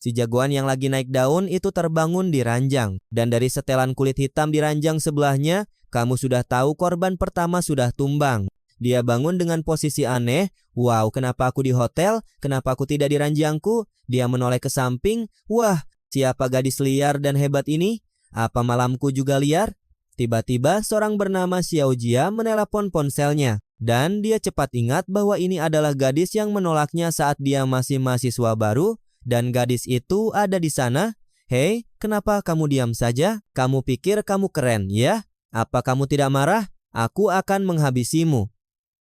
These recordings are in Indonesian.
Si jagoan yang lagi naik daun itu terbangun di ranjang, dan dari setelan kulit hitam di ranjang sebelahnya, kamu sudah tahu korban pertama sudah tumbang. Dia bangun dengan posisi aneh. Wow, kenapa aku di hotel? Kenapa aku tidak di ranjangku? Dia menoleh ke samping. Wah, siapa gadis liar dan hebat ini? Apa malamku juga liar? Tiba-tiba seorang bernama Xiao Jia menelepon ponselnya. Dan dia cepat ingat bahwa ini adalah gadis yang menolaknya saat dia masih mahasiswa baru. Dan gadis itu ada di sana. Hei, kenapa kamu diam saja? Kamu pikir kamu keren, ya? Apa kamu tidak marah? Aku akan menghabisimu.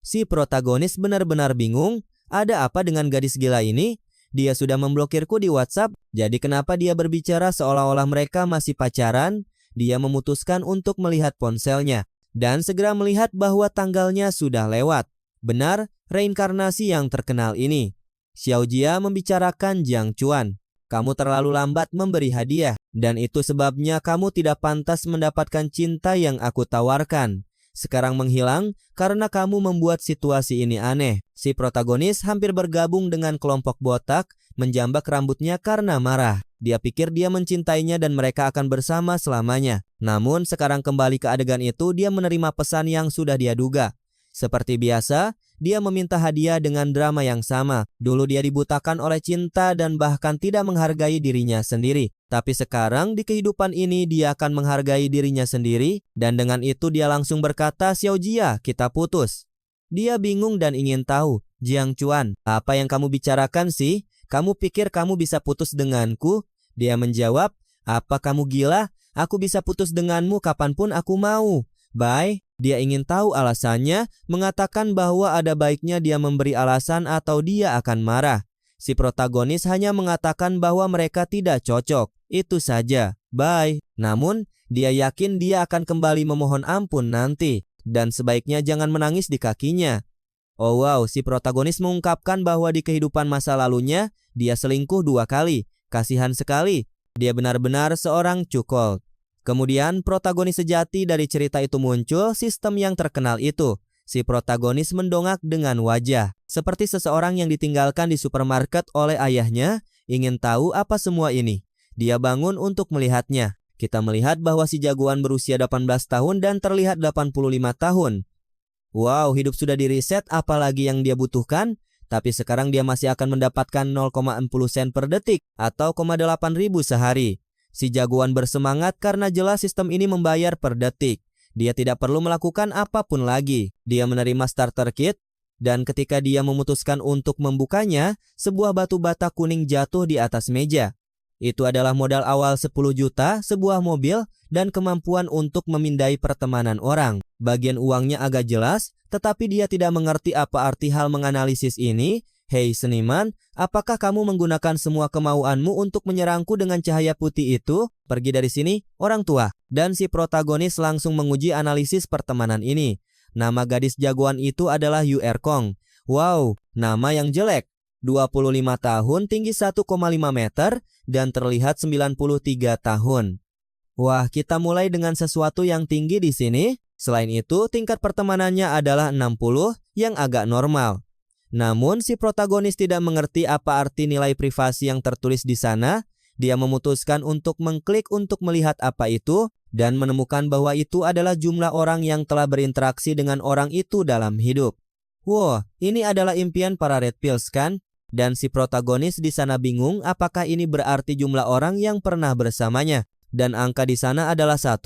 Si protagonis benar-benar bingung. Ada apa dengan gadis gila ini? Dia sudah memblokirku di WhatsApp. Jadi kenapa dia berbicara seolah-olah mereka masih pacaran? Dia memutuskan untuk melihat ponselnya. Dan segera melihat bahwa tanggalnya sudah lewat. Benar, reinkarnasi yang terkenal ini. Xiao Jia membicarakan Jiang Chuan. Kamu terlalu lambat memberi hadiah. Dan itu sebabnya kamu tidak pantas mendapatkan cinta yang aku tawarkan. Sekarang menghilang karena kamu membuat situasi ini aneh. Si protagonis hampir bergabung dengan kelompok botak, menjambak rambutnya karena marah. Dia pikir dia mencintainya dan mereka akan bersama selamanya. Namun sekarang kembali ke adegan itu, dia menerima pesan yang sudah dia duga. Seperti biasa, dia meminta hadiah dengan drama yang sama. Dulu dia dibutakan oleh cinta dan bahkan tidak menghargai dirinya sendiri. Tapi sekarang di kehidupan ini dia akan menghargai dirinya sendiri. Dan dengan itu dia langsung berkata, Xiao Jia, kita putus. Dia bingung dan ingin tahu. Jiang Chuan, apa yang kamu bicarakan sih? Kamu pikir kamu bisa putus denganku? Dia menjawab, apa kamu gila? Aku bisa putus denganmu kapanpun aku mau. Bye. Dia ingin tahu alasannya, mengatakan bahwa ada baiknya dia memberi alasan atau dia akan marah. Si protagonis hanya mengatakan bahwa mereka tidak cocok. Itu saja. Bye. Namun, dia yakin dia akan kembali memohon ampun nanti. Dan sebaiknya jangan menangis di kakinya. Oh wow, si protagonis mengungkapkan bahwa di kehidupan masa lalunya, dia selingkuh 2 kali. Kasihan sekali. Dia benar-benar seorang cuckold. Kemudian protagonis sejati dari cerita itu muncul, sistem yang terkenal itu. Si protagonis mendongak dengan wajah, seperti seseorang yang ditinggalkan di supermarket oleh ayahnya, ingin tahu apa semua ini. Dia bangun untuk melihatnya. Kita melihat bahwa si jagoan berusia 18 tahun dan terlihat 85 tahun. Wow, hidup sudah di-reset, apalagi yang dia butuhkan? Tapi sekarang dia masih akan mendapatkan 0,40 sen per detik atau 0,8 ribu sehari. Si jagoan bersemangat karena jelas sistem ini membayar per detik. Dia tidak perlu melakukan apapun lagi. Dia menerima starter kit, dan ketika dia memutuskan untuk membukanya, sebuah batu bata kuning jatuh di atas meja. Itu adalah modal awal 10 juta, sebuah mobil, dan kemampuan untuk memindai pertemanan orang. Bagian uangnya agak jelas, tetapi dia tidak mengerti apa arti hal menganalisis ini. Hei seniman, apakah kamu menggunakan semua kemauanmu untuk menyerangku dengan cahaya putih itu? Pergi dari sini, orang tua. Dan si protagonis langsung menguji analisis pertemanan ini. Nama gadis jagoan itu adalah Yu Erkong. Wow, nama yang jelek. 25 tahun, tinggi 1,5 meter, dan terlihat 93 tahun. Wah, kita mulai dengan sesuatu yang tinggi di sini. Selain itu, tingkat pertemanannya adalah 60, yang agak normal. Namun, si protagonis tidak mengerti apa arti nilai privasi yang tertulis di sana. Dia memutuskan untuk mengklik untuk melihat apa itu, dan menemukan bahwa itu adalah jumlah orang yang telah berinteraksi dengan orang itu dalam hidup. Wow, ini adalah impian para Red Pills kan? Dan si protagonis di sana bingung apakah ini berarti jumlah orang yang pernah bersamanya. Dan angka di sana adalah 1.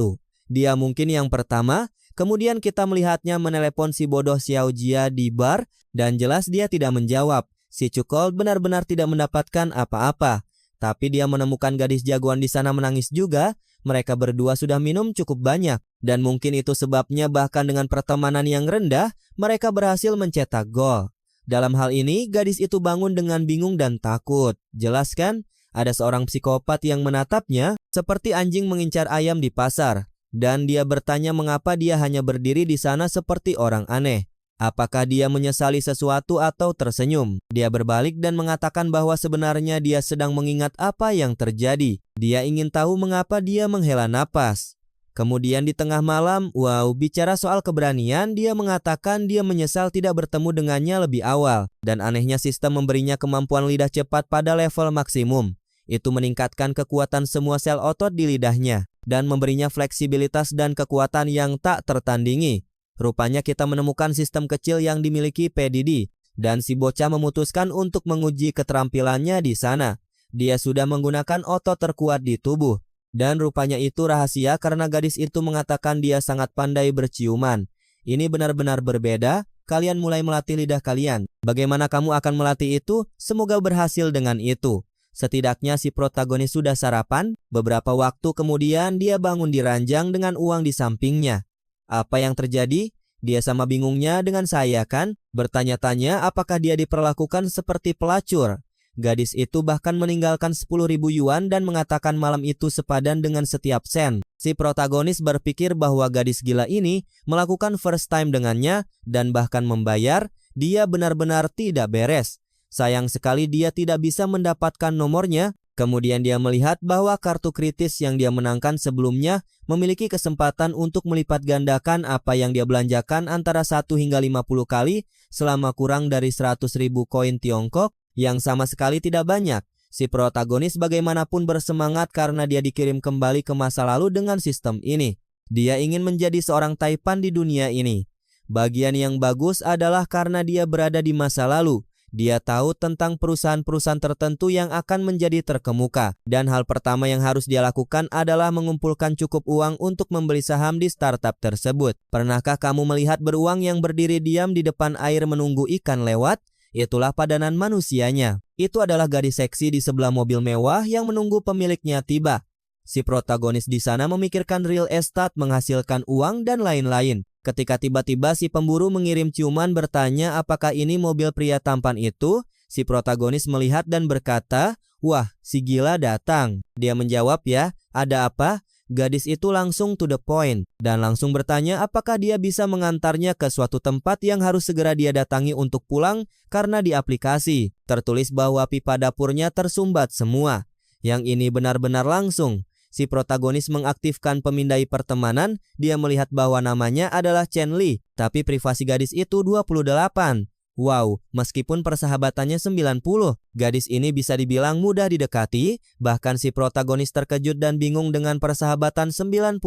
Dia mungkin yang pertama. Kemudian kita melihatnya menelepon si bodoh Xiao Jia di bar, dan jelas dia tidak menjawab. Si cuckold benar-benar tidak mendapatkan apa-apa. Tapi dia menemukan gadis jagoan di sana menangis juga. Mereka berdua sudah minum cukup banyak. Dan mungkin itu sebabnya bahkan dengan pertemanan yang rendah, mereka berhasil mencetak gol. Dalam hal ini, gadis itu bangun dengan bingung dan takut. Jelas kan? Ada seorang psikopat yang menatapnya seperti anjing mengincar ayam di pasar. Dan dia bertanya mengapa dia hanya berdiri di sana seperti orang aneh. Apakah dia menyesali sesuatu atau tersenyum? Dia berbalik dan mengatakan bahwa sebenarnya dia sedang mengingat apa yang terjadi. Dia ingin tahu mengapa dia menghela napas. Kemudian di tengah malam, wow, bicara soal keberanian, dia mengatakan dia menyesal tidak bertemu dengannya lebih awal. Dan anehnya sistem memberinya kemampuan lidah cepat pada level maksimum. Itu meningkatkan kekuatan semua sel otot di lidahnya dan memberinya fleksibilitas dan kekuatan yang tak tertandingi. Rupanya kita menemukan sistem kecil yang dimiliki PDD dan si bocah memutuskan untuk menguji keterampilannya di sana. Dia sudah menggunakan otot terkuat di tubuh. Dan rupanya itu rahasia karena gadis itu mengatakan dia sangat pandai berciuman. Ini benar-benar berbeda, kalian mulai melatih lidah kalian. Bagaimana kamu akan melatih itu? Semoga berhasil dengan itu. Setidaknya si protagonis sudah sarapan, beberapa waktu kemudian dia bangun di ranjang dengan uang di sampingnya. Apa yang terjadi? Dia sama bingungnya dengan saya kan? Bertanya-tanya apakah dia diperlakukan seperti pelacur. Gadis itu bahkan meninggalkan 10.000 yuan dan mengatakan malam itu sepadan dengan setiap sen. Si protagonis berpikir bahwa gadis gila ini melakukan first time dengannya dan bahkan membayar. Dia benar-benar tidak beres. Sayang sekali dia tidak bisa mendapatkan nomornya. Kemudian dia melihat bahwa kartu kritis yang dia menangkan sebelumnya memiliki kesempatan untuk melipat gandakan apa yang dia belanjakan antara 1 hingga 50 kali selama kurang dari 100.000 koin Tiongkok. Yang sama sekali tidak banyak. Si protagonis bagaimanapun bersemangat karena dia dikirim kembali ke masa lalu dengan sistem ini. Dia ingin menjadi seorang taipan di dunia ini. Bagian yang bagus adalah karena dia berada di masa lalu. Dia tahu tentang perusahaan-perusahaan tertentu yang akan menjadi terkemuka. Dan hal pertama yang harus dia lakukan adalah mengumpulkan cukup uang untuk membeli saham di startup tersebut. Pernahkah kamu melihat beruang yang berdiri diam di depan air menunggu ikan lewat? Itulah padanan manusianya. Itu adalah gadis seksi di sebelah mobil mewah yang menunggu pemiliknya tiba. Si protagonis di sana memikirkan real estate menghasilkan uang dan lain-lain. Ketika tiba-tiba si pemburu mengirim ciuman bertanya apakah ini mobil pria tampan itu, si protagonis melihat dan berkata, "Wah, si gila datang." Dia menjawab, "Ya, ada apa?" Gadis itu langsung to the point dan langsung bertanya apakah dia bisa mengantarnya ke suatu tempat yang harus segera dia datangi untuk pulang karena di aplikasi tertulis bahwa pipa dapurnya tersumbat semua. Yang ini benar-benar langsung. Si protagonis mengaktifkan pemindai pertemanan, dia melihat bahwa namanya adalah Chen Li, tapi privasi gadis itu 28. Wow, meskipun persahabatannya 90, gadis ini bisa dibilang mudah didekati, bahkan si protagonis terkejut dan bingung dengan persahabatan 90%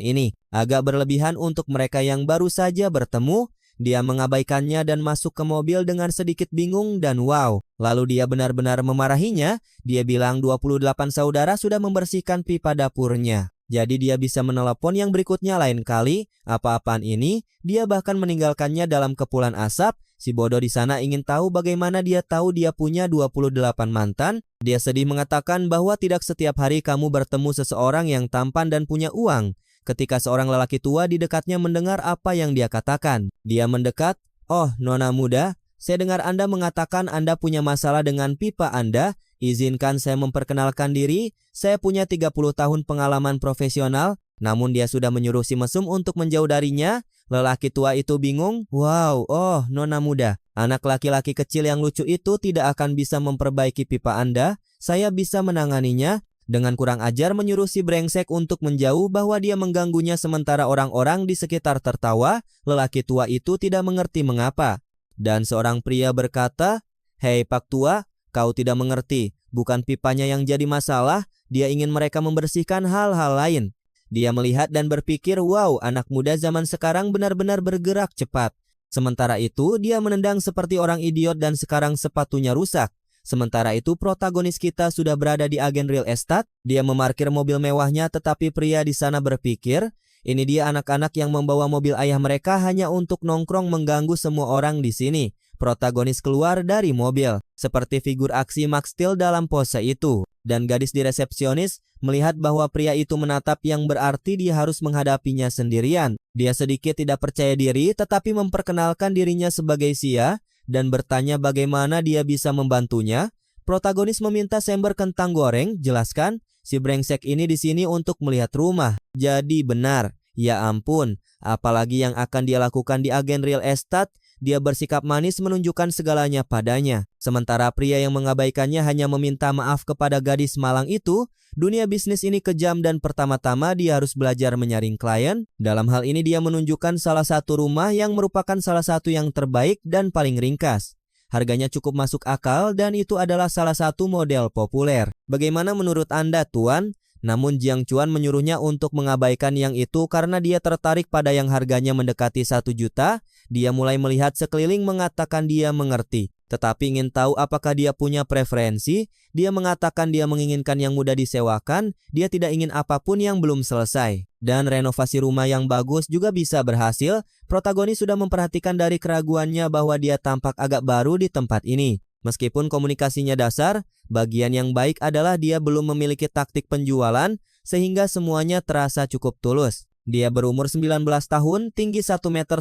ini. Agak berlebihan untuk mereka yang baru saja bertemu, dia mengabaikannya dan masuk ke mobil dengan sedikit bingung dan wow. Lalu dia benar-benar memarahinya, dia bilang 28 saudara sudah membersihkan pipa dapurnya. Jadi dia bisa menelepon yang berikutnya lain kali, apa-apaan ini, dia bahkan meninggalkannya dalam kepulan asap. Si bodoh di sana ingin tahu bagaimana dia tahu dia punya 28 mantan. Dia sedih mengatakan bahwa tidak setiap hari kamu bertemu seseorang yang tampan dan punya uang. Ketika seorang lelaki tua di dekatnya mendengar apa yang dia katakan, dia mendekat, "Oh, nona muda, saya dengar Anda mengatakan Anda punya masalah dengan pipa Anda. Izinkan saya memperkenalkan diri, saya punya 30 tahun pengalaman profesional." Namun dia sudah menyuruh si mesum untuk menjauh darinya. Lelaki tua itu bingung. Wow, oh nona muda, anak laki-laki kecil yang lucu itu tidak akan bisa memperbaiki pipa Anda. Saya bisa menanganinya. Dengan kurang ajar menyuruh si brengsek untuk menjauh bahwa dia mengganggunya sementara orang-orang di sekitar tertawa. Lelaki tua itu tidak mengerti mengapa. Dan seorang pria berkata, "Hei Pak Tua, kau tidak mengerti. Bukan pipanya yang jadi masalah, dia ingin mereka membersihkan hal-hal lain." Dia melihat dan berpikir, wow, anak muda zaman sekarang benar-benar bergerak cepat. Sementara itu, dia menendang seperti orang idiot dan sekarang sepatunya rusak. Sementara itu, protagonis kita sudah berada di agen real estate. Dia memarkir mobil mewahnya, tetapi pria di sana berpikir, ini dia anak-anak yang membawa mobil ayah mereka hanya untuk nongkrong mengganggu semua orang di sini. Protagonis keluar dari mobil, seperti figur aksi Max Steel dalam pose itu. Dan gadis di resepsionis melihat bahwa pria itu menatap yang berarti dia harus menghadapinya sendirian. Dia sedikit tidak percaya diri tetapi memperkenalkan dirinya sebagai Sia dan bertanya bagaimana dia bisa membantunya. Protagonis meminta sember kentang goreng, jelaskan, si brengsek ini di sini untuk melihat rumah. Jadi benar, ya ampun, apalagi yang akan dia lakukan di agen real estate. Dia bersikap manis menunjukkan segalanya padanya. Sementara pria yang mengabaikannya hanya meminta maaf kepada gadis malang itu. Dunia bisnis ini kejam dan pertama-tama dia harus belajar menyaring klien. Dalam hal ini dia menunjukkan salah satu rumah yang merupakan salah satu yang terbaik dan paling ringkas. Harganya cukup masuk akal dan itu adalah salah satu model populer. Bagaimana menurut Anda, Tuan? Namun Jiang Chuan menyuruhnya untuk mengabaikan yang itu karena dia tertarik pada yang harganya mendekati 1 juta. Dia mulai melihat sekeliling mengatakan dia mengerti. Tetapi ingin tahu apakah dia punya preferensi. Dia mengatakan dia menginginkan yang mudah disewakan. Dia tidak ingin apapun yang belum selesai. Dan renovasi rumah yang bagus juga bisa berhasil. Protagonis sudah memperhatikan dari keraguannya bahwa dia tampak agak baru di tempat ini. Meskipun komunikasinya dasar, bagian yang baik adalah dia belum memiliki taktik penjualan sehingga semuanya terasa cukup tulus. Dia berumur 19 tahun, tinggi 1,73 meter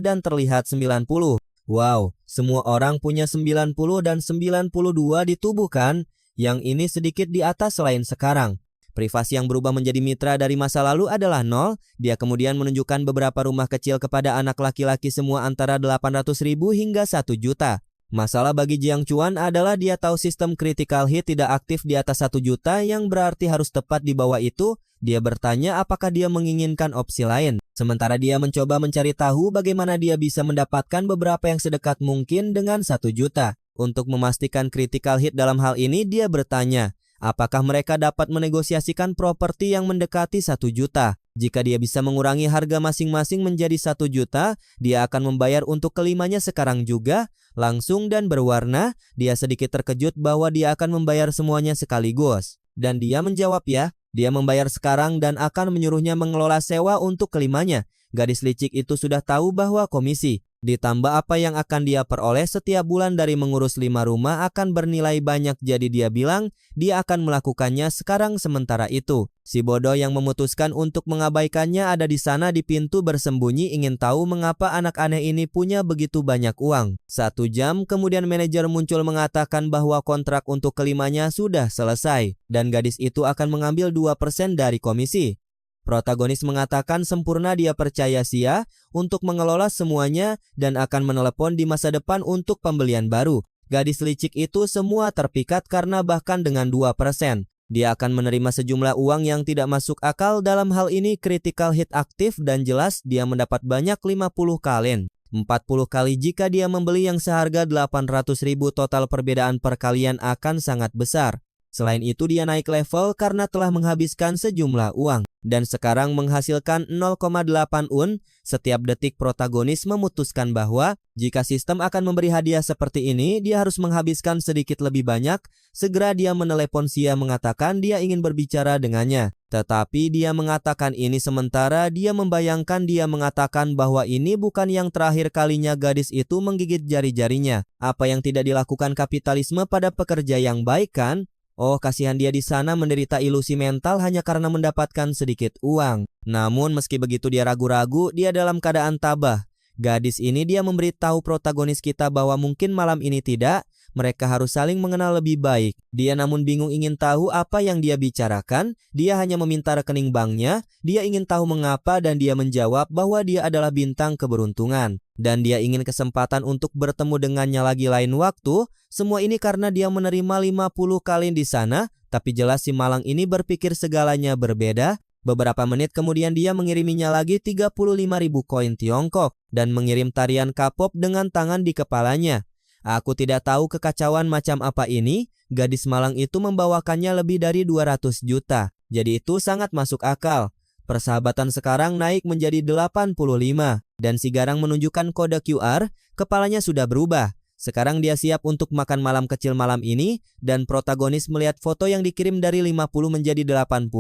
dan terlihat 90. Wow, semua orang punya 90 dan 92 di tubuh kan? Yang ini sedikit di atas selain sekarang. Privasi yang berubah menjadi mitra dari masa lalu adalah 0. Dia kemudian menunjukkan beberapa rumah kecil kepada anak laki-laki semua antara 800.000 hingga 1 juta. Masalah bagi Jiang Chuan adalah dia tahu sistem critical hit tidak aktif di atas 1 juta yang berarti harus tepat di bawah itu. Dia bertanya apakah dia menginginkan opsi lain. Sementara dia mencoba mencari tahu bagaimana dia bisa mendapatkan beberapa yang sedekat mungkin dengan 1 juta. Untuk memastikan critical hit dalam hal ini dia bertanya, apakah mereka dapat menegosiasikan properti yang mendekati 1 juta? Jika dia bisa mengurangi harga masing-masing menjadi 1 juta, dia akan membayar untuk kelimanya sekarang juga. Langsung dan berwarna, dia sedikit terkejut bahwa dia akan membayar semuanya sekaligus. Dan dia menjawab ya, dia membayar sekarang dan akan menyuruhnya mengelola sewa untuk kelimanya. Gadis licik itu sudah tahu bahwa komisi, ditambah apa yang akan dia peroleh setiap bulan dari mengurus 5 rumah akan bernilai banyak. Jadi dia bilang dia akan melakukannya sekarang. Sementara itu, si bodoh yang memutuskan untuk mengabaikannya ada di sana di pintu bersembunyi ingin tahu mengapa anak aneh ini punya begitu banyak uang. 1 jam kemudian manajer muncul mengatakan bahwa kontrak untuk kelimanya sudah selesai dan gadis itu akan mengambil 2% dari komisi. Protagonis mengatakan sempurna dia percaya Sia untuk mengelola semuanya dan akan menelepon di masa depan untuk pembelian baru. Gadis licik itu semua terpikat karena bahkan dengan 2%, dia akan menerima sejumlah uang yang tidak masuk akal. Dalam hal ini critical hit aktif dan jelas dia mendapat banyak 50 kali. 40 kali jika dia membeli yang seharga 800.000 total perbedaan perkalian akan sangat besar. Selain itu dia naik level karena telah menghabiskan sejumlah uang dan sekarang menghasilkan 0,8 UN. Setiap detik protagonis memutuskan bahwa jika sistem akan memberi hadiah seperti ini, dia harus menghabiskan sedikit lebih banyak. Segera dia menelepon Sia mengatakan dia ingin berbicara dengannya. Tetapi dia mengatakan ini sementara dia membayangkan dia mengatakan bahwa ini bukan yang terakhir kalinya gadis itu menggigit jari-jarinya. Apa yang tidak dilakukan kapitalisme pada pekerja yang baik kan? Oh, kasihan dia di sana menderita ilusi mental hanya karena mendapatkan sedikit uang. Namun meski begitu dia ragu-ragu, dia dalam keadaan tabah. Gadis ini dia memberitahu protagonis kita bahwa mungkin malam ini tidak. Mereka harus saling mengenal lebih baik. Dia namun bingung ingin tahu apa yang dia bicarakan. Dia hanya meminta rekening banknya. Dia ingin tahu mengapa dan dia menjawab bahwa dia adalah bintang keberuntungan. Dan dia ingin kesempatan untuk bertemu dengannya lagi lain waktu. Semua ini karena dia menerima 50 kali di sana. Tapi jelas si malang ini berpikir segalanya berbeda. Beberapa menit kemudian dia mengiriminya lagi 35.000 koin Tiongkok. Dan mengirim tarian K-pop dengan tangan di kepalanya. Aku tidak tahu kekacauan macam apa ini. Gadis malang itu membawakannya lebih dari 200 juta. Jadi itu sangat masuk akal. Persahabatan sekarang naik menjadi 85. Dan si garang menunjukkan kode QR. Kepalanya sudah berubah. Sekarang dia siap untuk makan malam kecil malam ini. Dan protagonis melihat foto yang dikirim dari 50 menjadi 80.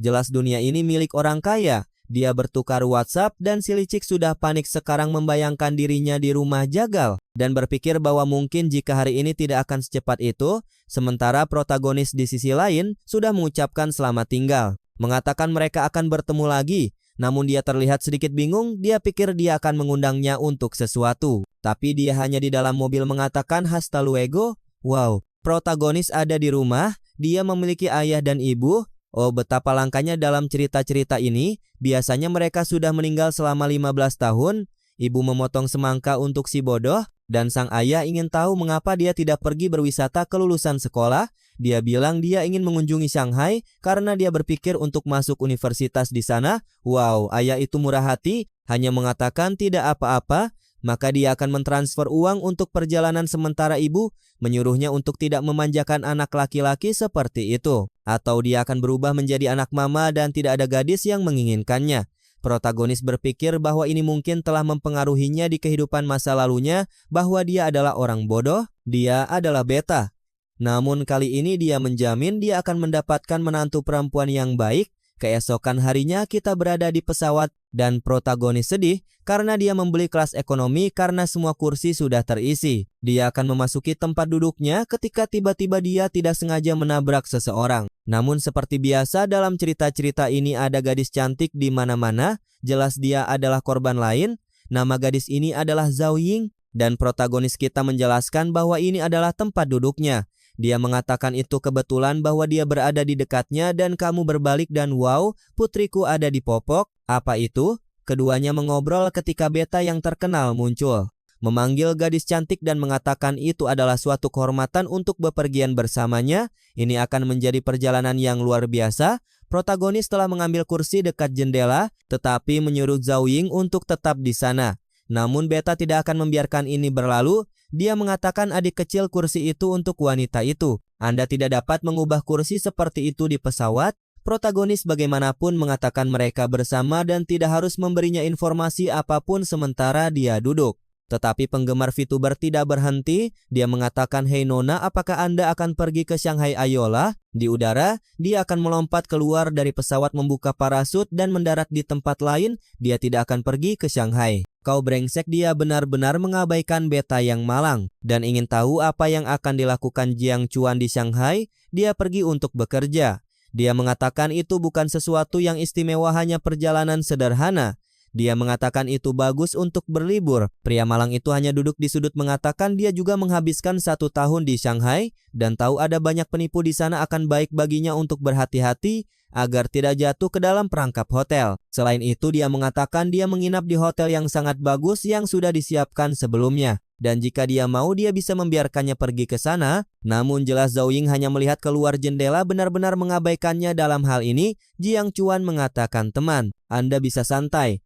Jelas dunia ini milik orang kaya. Dia bertukar WhatsApp dan si licik sudah panik sekarang membayangkan dirinya di rumah jagal dan berpikir bahwa mungkin jika hari ini tidak akan secepat itu. Sementara protagonis di sisi lain sudah mengucapkan selamat tinggal, mengatakan mereka akan bertemu lagi. Namun dia terlihat sedikit bingung. Dia pikir dia akan mengundangnya untuk sesuatu, tapi dia hanya di dalam mobil mengatakan hasta luego. Wow, protagonis ada di rumah. Dia memiliki ayah dan ibu. Oh, betapa langkanya dalam cerita-cerita ini. Biasanya mereka sudah meninggal selama 15 tahun. Ibu memotong semangka untuk si bodoh. Dan sang ayah ingin tahu mengapa dia tidak pergi berwisata ke lulusan sekolah. Dia bilang dia ingin mengunjungi Shanghai karena dia berpikir untuk masuk universitas di sana. Wow, ayah itu murah hati. Hanya mengatakan tidak apa-apa. maka dia akan mentransfer uang untuk perjalanan sementara ibu, menyuruhnya untuk tidak memanjakan anak laki-laki seperti itu. Atau dia akan berubah menjadi anak mama dan tidak ada gadis yang menginginkannya. Protagonis berpikir bahwa ini mungkin telah mempengaruhinya di kehidupan masa lalunya, bahwa dia adalah orang bodoh, dia adalah beta. Namun kali ini dia menjamin dia akan mendapatkan menantu perempuan yang baik. Keesokan harinya kita berada di pesawat dan protagonis sedih karena dia membeli kelas ekonomi karena semua kursi sudah terisi. Dia akan memasuki tempat duduknya ketika tiba-tiba dia tidak sengaja menabrak seseorang. Namun seperti biasa dalam cerita-cerita ini ada gadis cantik di mana-mana, jelas dia adalah korban lain. Nama gadis ini adalah Zhao Ying dan protagonis kita menjelaskan bahwa ini adalah tempat duduknya. Dia mengatakan itu kebetulan bahwa dia berada di dekatnya dan kamu berbalik dan wow, putriku ada di popok. Apa itu? Keduanya mengobrol ketika beta yang terkenal muncul. Memanggil gadis cantik dan mengatakan itu adalah suatu kehormatan untuk bepergian bersamanya. Ini akan menjadi perjalanan yang luar biasa. Protagonis telah mengambil kursi dekat jendela, tetapi menyuruh Zhao Ying untuk tetap di sana. Namun beta tidak akan membiarkan ini berlalu. Dia mengatakan adik kecil kursi itu untuk wanita itu. Anda tidak dapat mengubah kursi seperti itu di pesawat. Protagonis bagaimanapun mengatakan mereka bersama dan tidak harus memberinya informasi apapun sementara dia duduk. Tetapi penggemar VTuber tidak berhenti. Dia mengatakan, "Hei Nona, apakah Anda akan pergi ke Shanghai Ayola?" Di udara, dia akan melompat keluar dari pesawat membuka parasut dan mendarat di tempat lain. Dia tidak akan pergi ke Shanghai. Kau brengsek, dia benar-benar mengabaikan beta yang malang. Dan ingin tahu apa yang akan dilakukan Jiang Chuan di Shanghai? Dia pergi untuk bekerja. Dia mengatakan itu bukan sesuatu yang istimewa, hanya perjalanan sederhana. Dia mengatakan itu bagus untuk berlibur. Pria malang itu hanya duduk di sudut mengatakan dia juga menghabiskan 1 tahun di Shanghai dan tahu ada banyak penipu di sana, akan baik baginya untuk berhati-hati agar tidak jatuh ke dalam perangkap hotel. Selain itu dia mengatakan dia menginap di hotel yang sangat bagus yang sudah disiapkan sebelumnya. Dan jika dia mau dia bisa membiarkannya pergi ke sana. Namun jelas Zhao Ying hanya melihat keluar jendela, benar-benar mengabaikannya dalam hal ini. Jiang Chuan mengatakan, "Teman, Anda bisa santai.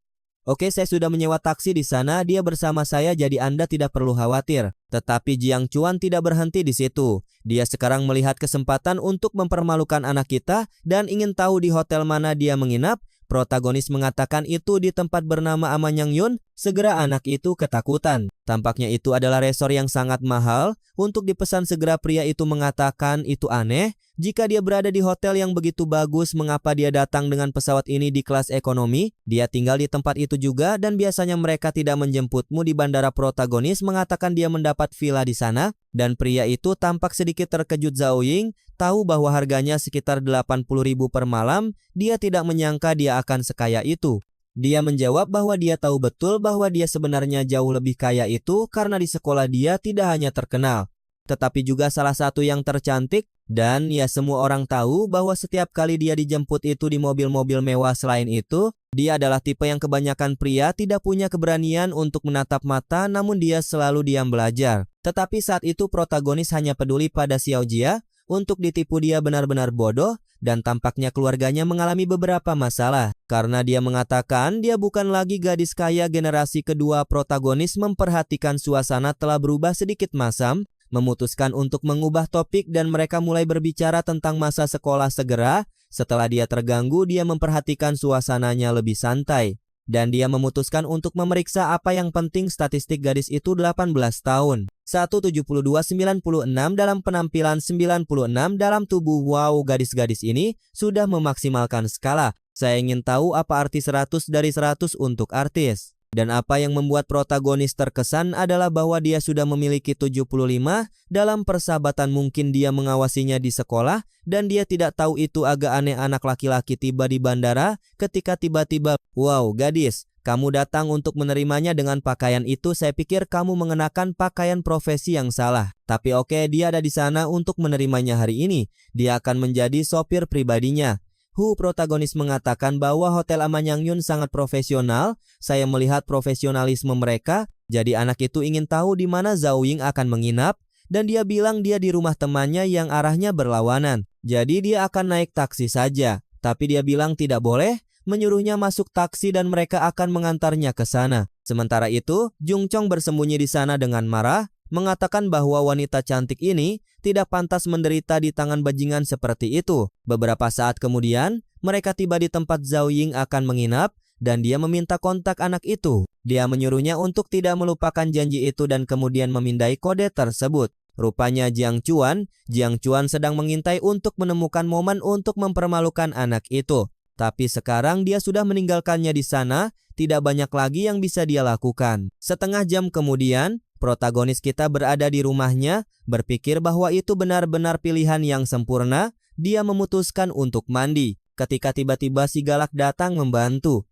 Oke, saya sudah menyewa taksi di sana, dia bersama saya jadi Anda tidak perlu khawatir." Tetapi Jiang Chuan tidak berhenti di situ. Dia sekarang melihat kesempatan untuk mempermalukan anak kita dan ingin tahu di hotel mana dia menginap. Protagonis mengatakan itu di tempat bernama Amanyang Yun. Segera anak itu ketakutan. Tampaknya itu adalah resor yang sangat mahal. Untuk dipesan segera pria itu mengatakan itu aneh. Jika dia berada di hotel yang begitu bagus, mengapa dia datang dengan pesawat ini di kelas ekonomi? Dia tinggal di tempat itu juga dan biasanya mereka tidak menjemputmu di bandara. Protagonis mengatakan dia mendapat villa di sana. Dan pria itu tampak sedikit terkejut. Zhao Ying tahu bahwa harganya sekitar 80.000 per malam. Dia tidak menyangka dia akan sekaya itu. Dia menjawab bahwa dia tahu betul bahwa dia sebenarnya jauh lebih kaya itu karena di sekolah dia tidak hanya terkenal, tetapi juga salah satu yang tercantik. Dan ya, semua orang tahu bahwa setiap kali dia dijemput itu di mobil-mobil mewah. Selain itu, dia adalah tipe yang kebanyakan pria tidak punya keberanian untuk menatap mata, namun dia selalu diam belajar. Tetapi saat itu protagonis hanya peduli pada Xiao Jia. Untuk ditipu dia benar-benar bodoh dan tampaknya keluarganya mengalami beberapa masalah. Karena dia mengatakan dia bukan lagi gadis kaya generasi kedua. Protagonis memperhatikan suasana telah berubah sedikit masam, memutuskan untuk mengubah topik dan mereka mulai berbicara tentang masa sekolah segera. Setelah dia terganggu, dia memperhatikan suasananya lebih santai. Dan dia memutuskan untuk memeriksa apa yang penting. Statistik gadis itu 18 tahun. 172,96 dalam penampilan 96 dalam tubuh. Wow, gadis-gadis ini sudah memaksimalkan skala. Saya ingin tahu apa arti 100 dari 100 untuk artis. Dan apa yang membuat protagonis terkesan adalah bahwa dia sudah memiliki 75 dalam persahabatan. Mungkin dia mengawasinya di sekolah dan dia tidak tahu. Itu agak aneh. Anak laki-laki tiba di bandara ketika tiba-tiba, "Wow, gadis, kamu datang untuk menerimanya dengan pakaian itu. Saya pikir kamu mengenakan pakaian profesi yang salah. Tapi oke, dia ada di sana untuk menerimanya hari ini. Dia akan menjadi sopir pribadinya." Protagonis mengatakan bahwa Hotel Amanyang Yun sangat profesional. Saya melihat profesionalisme mereka. Jadi anak itu ingin tahu di mana Zhao Ying akan menginap. Dan dia bilang dia di rumah temannya yang arahnya berlawanan. Jadi dia akan naik taksi saja. Tapi dia bilang tidak boleh. menyuruhnya masuk taksi dan mereka akan mengantarnya ke sana. Sementara itu, Jung Chong bersembunyi di sana dengan marah, mengatakan bahwa wanita cantik ini tidak pantas menderita di tangan bajingan seperti itu. Beberapa saat kemudian, mereka tiba di tempat Zhao Ying akan menginap dan dia meminta kontak anak itu. Dia menyuruhnya untuk tidak melupakan janji itu dan kemudian memindai kode tersebut. Rupanya Jiang Chuan sedang mengintai untuk menemukan momen untuk mempermalukan anak itu. Tapi sekarang dia sudah meninggalkannya di sana, tidak banyak lagi yang bisa dia lakukan. Setengah jam kemudian, protagonis kita berada di rumahnya, berpikir bahwa itu benar-benar pilihan yang sempurna. Dia memutuskan untuk mandi, ketika tiba-tiba si galak datang membantu.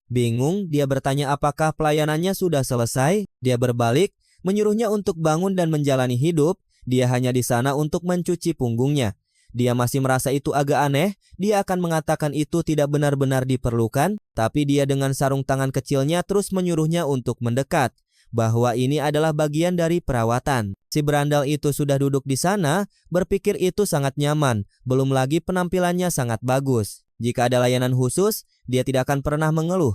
Bingung, dia bertanya apakah pelayanannya sudah selesai. Dia berbalik, menyuruhnya untuk bangun dan menjalani hidup. Dia hanya di sana untuk mencuci punggungnya. Dia masih merasa itu agak aneh. Dia akan mengatakan itu tidak benar-benar diperlukan, tapi dia dengan sarung tangan kecilnya terus menyuruhnya untuk mendekat, bahwa ini adalah bagian dari perawatan. Si berandal itu sudah duduk di sana, berpikir itu sangat nyaman, belum lagi penampilannya sangat bagus. Jika ada layanan khusus, dia tidak akan pernah mengeluh.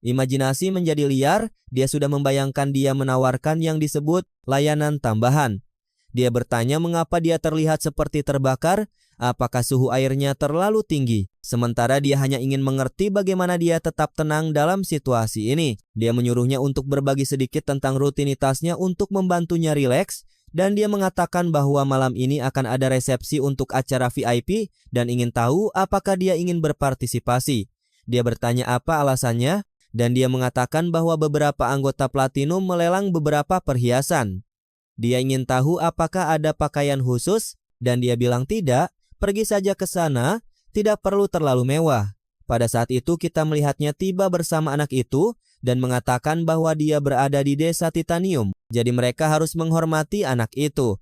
Imajinasi menjadi liar, dia sudah membayangkan dia menawarkan yang disebut layanan tambahan. Dia bertanya mengapa dia terlihat seperti terbakar, apakah suhu airnya terlalu tinggi. Sementara dia hanya ingin mengerti bagaimana dia tetap tenang dalam situasi ini. Dia menyuruhnya untuk berbagi sedikit tentang rutinitasnya untuk membantunya rileks, dan dia mengatakan bahwa malam ini akan ada resepsi untuk acara VIP dan ingin tahu apakah dia ingin berpartisipasi. Dia bertanya apa alasannya, dan dia mengatakan bahwa beberapa anggota Platinum melelang beberapa perhiasan. Dia ingin tahu apakah ada pakaian khusus, dan dia bilang tidak, pergi saja ke sana, tidak perlu terlalu mewah. Pada saat itu kita melihatnya tiba bersama anak itu, dan mengatakan bahwa dia berada di desa Titanium, jadi mereka harus menghormati anak itu.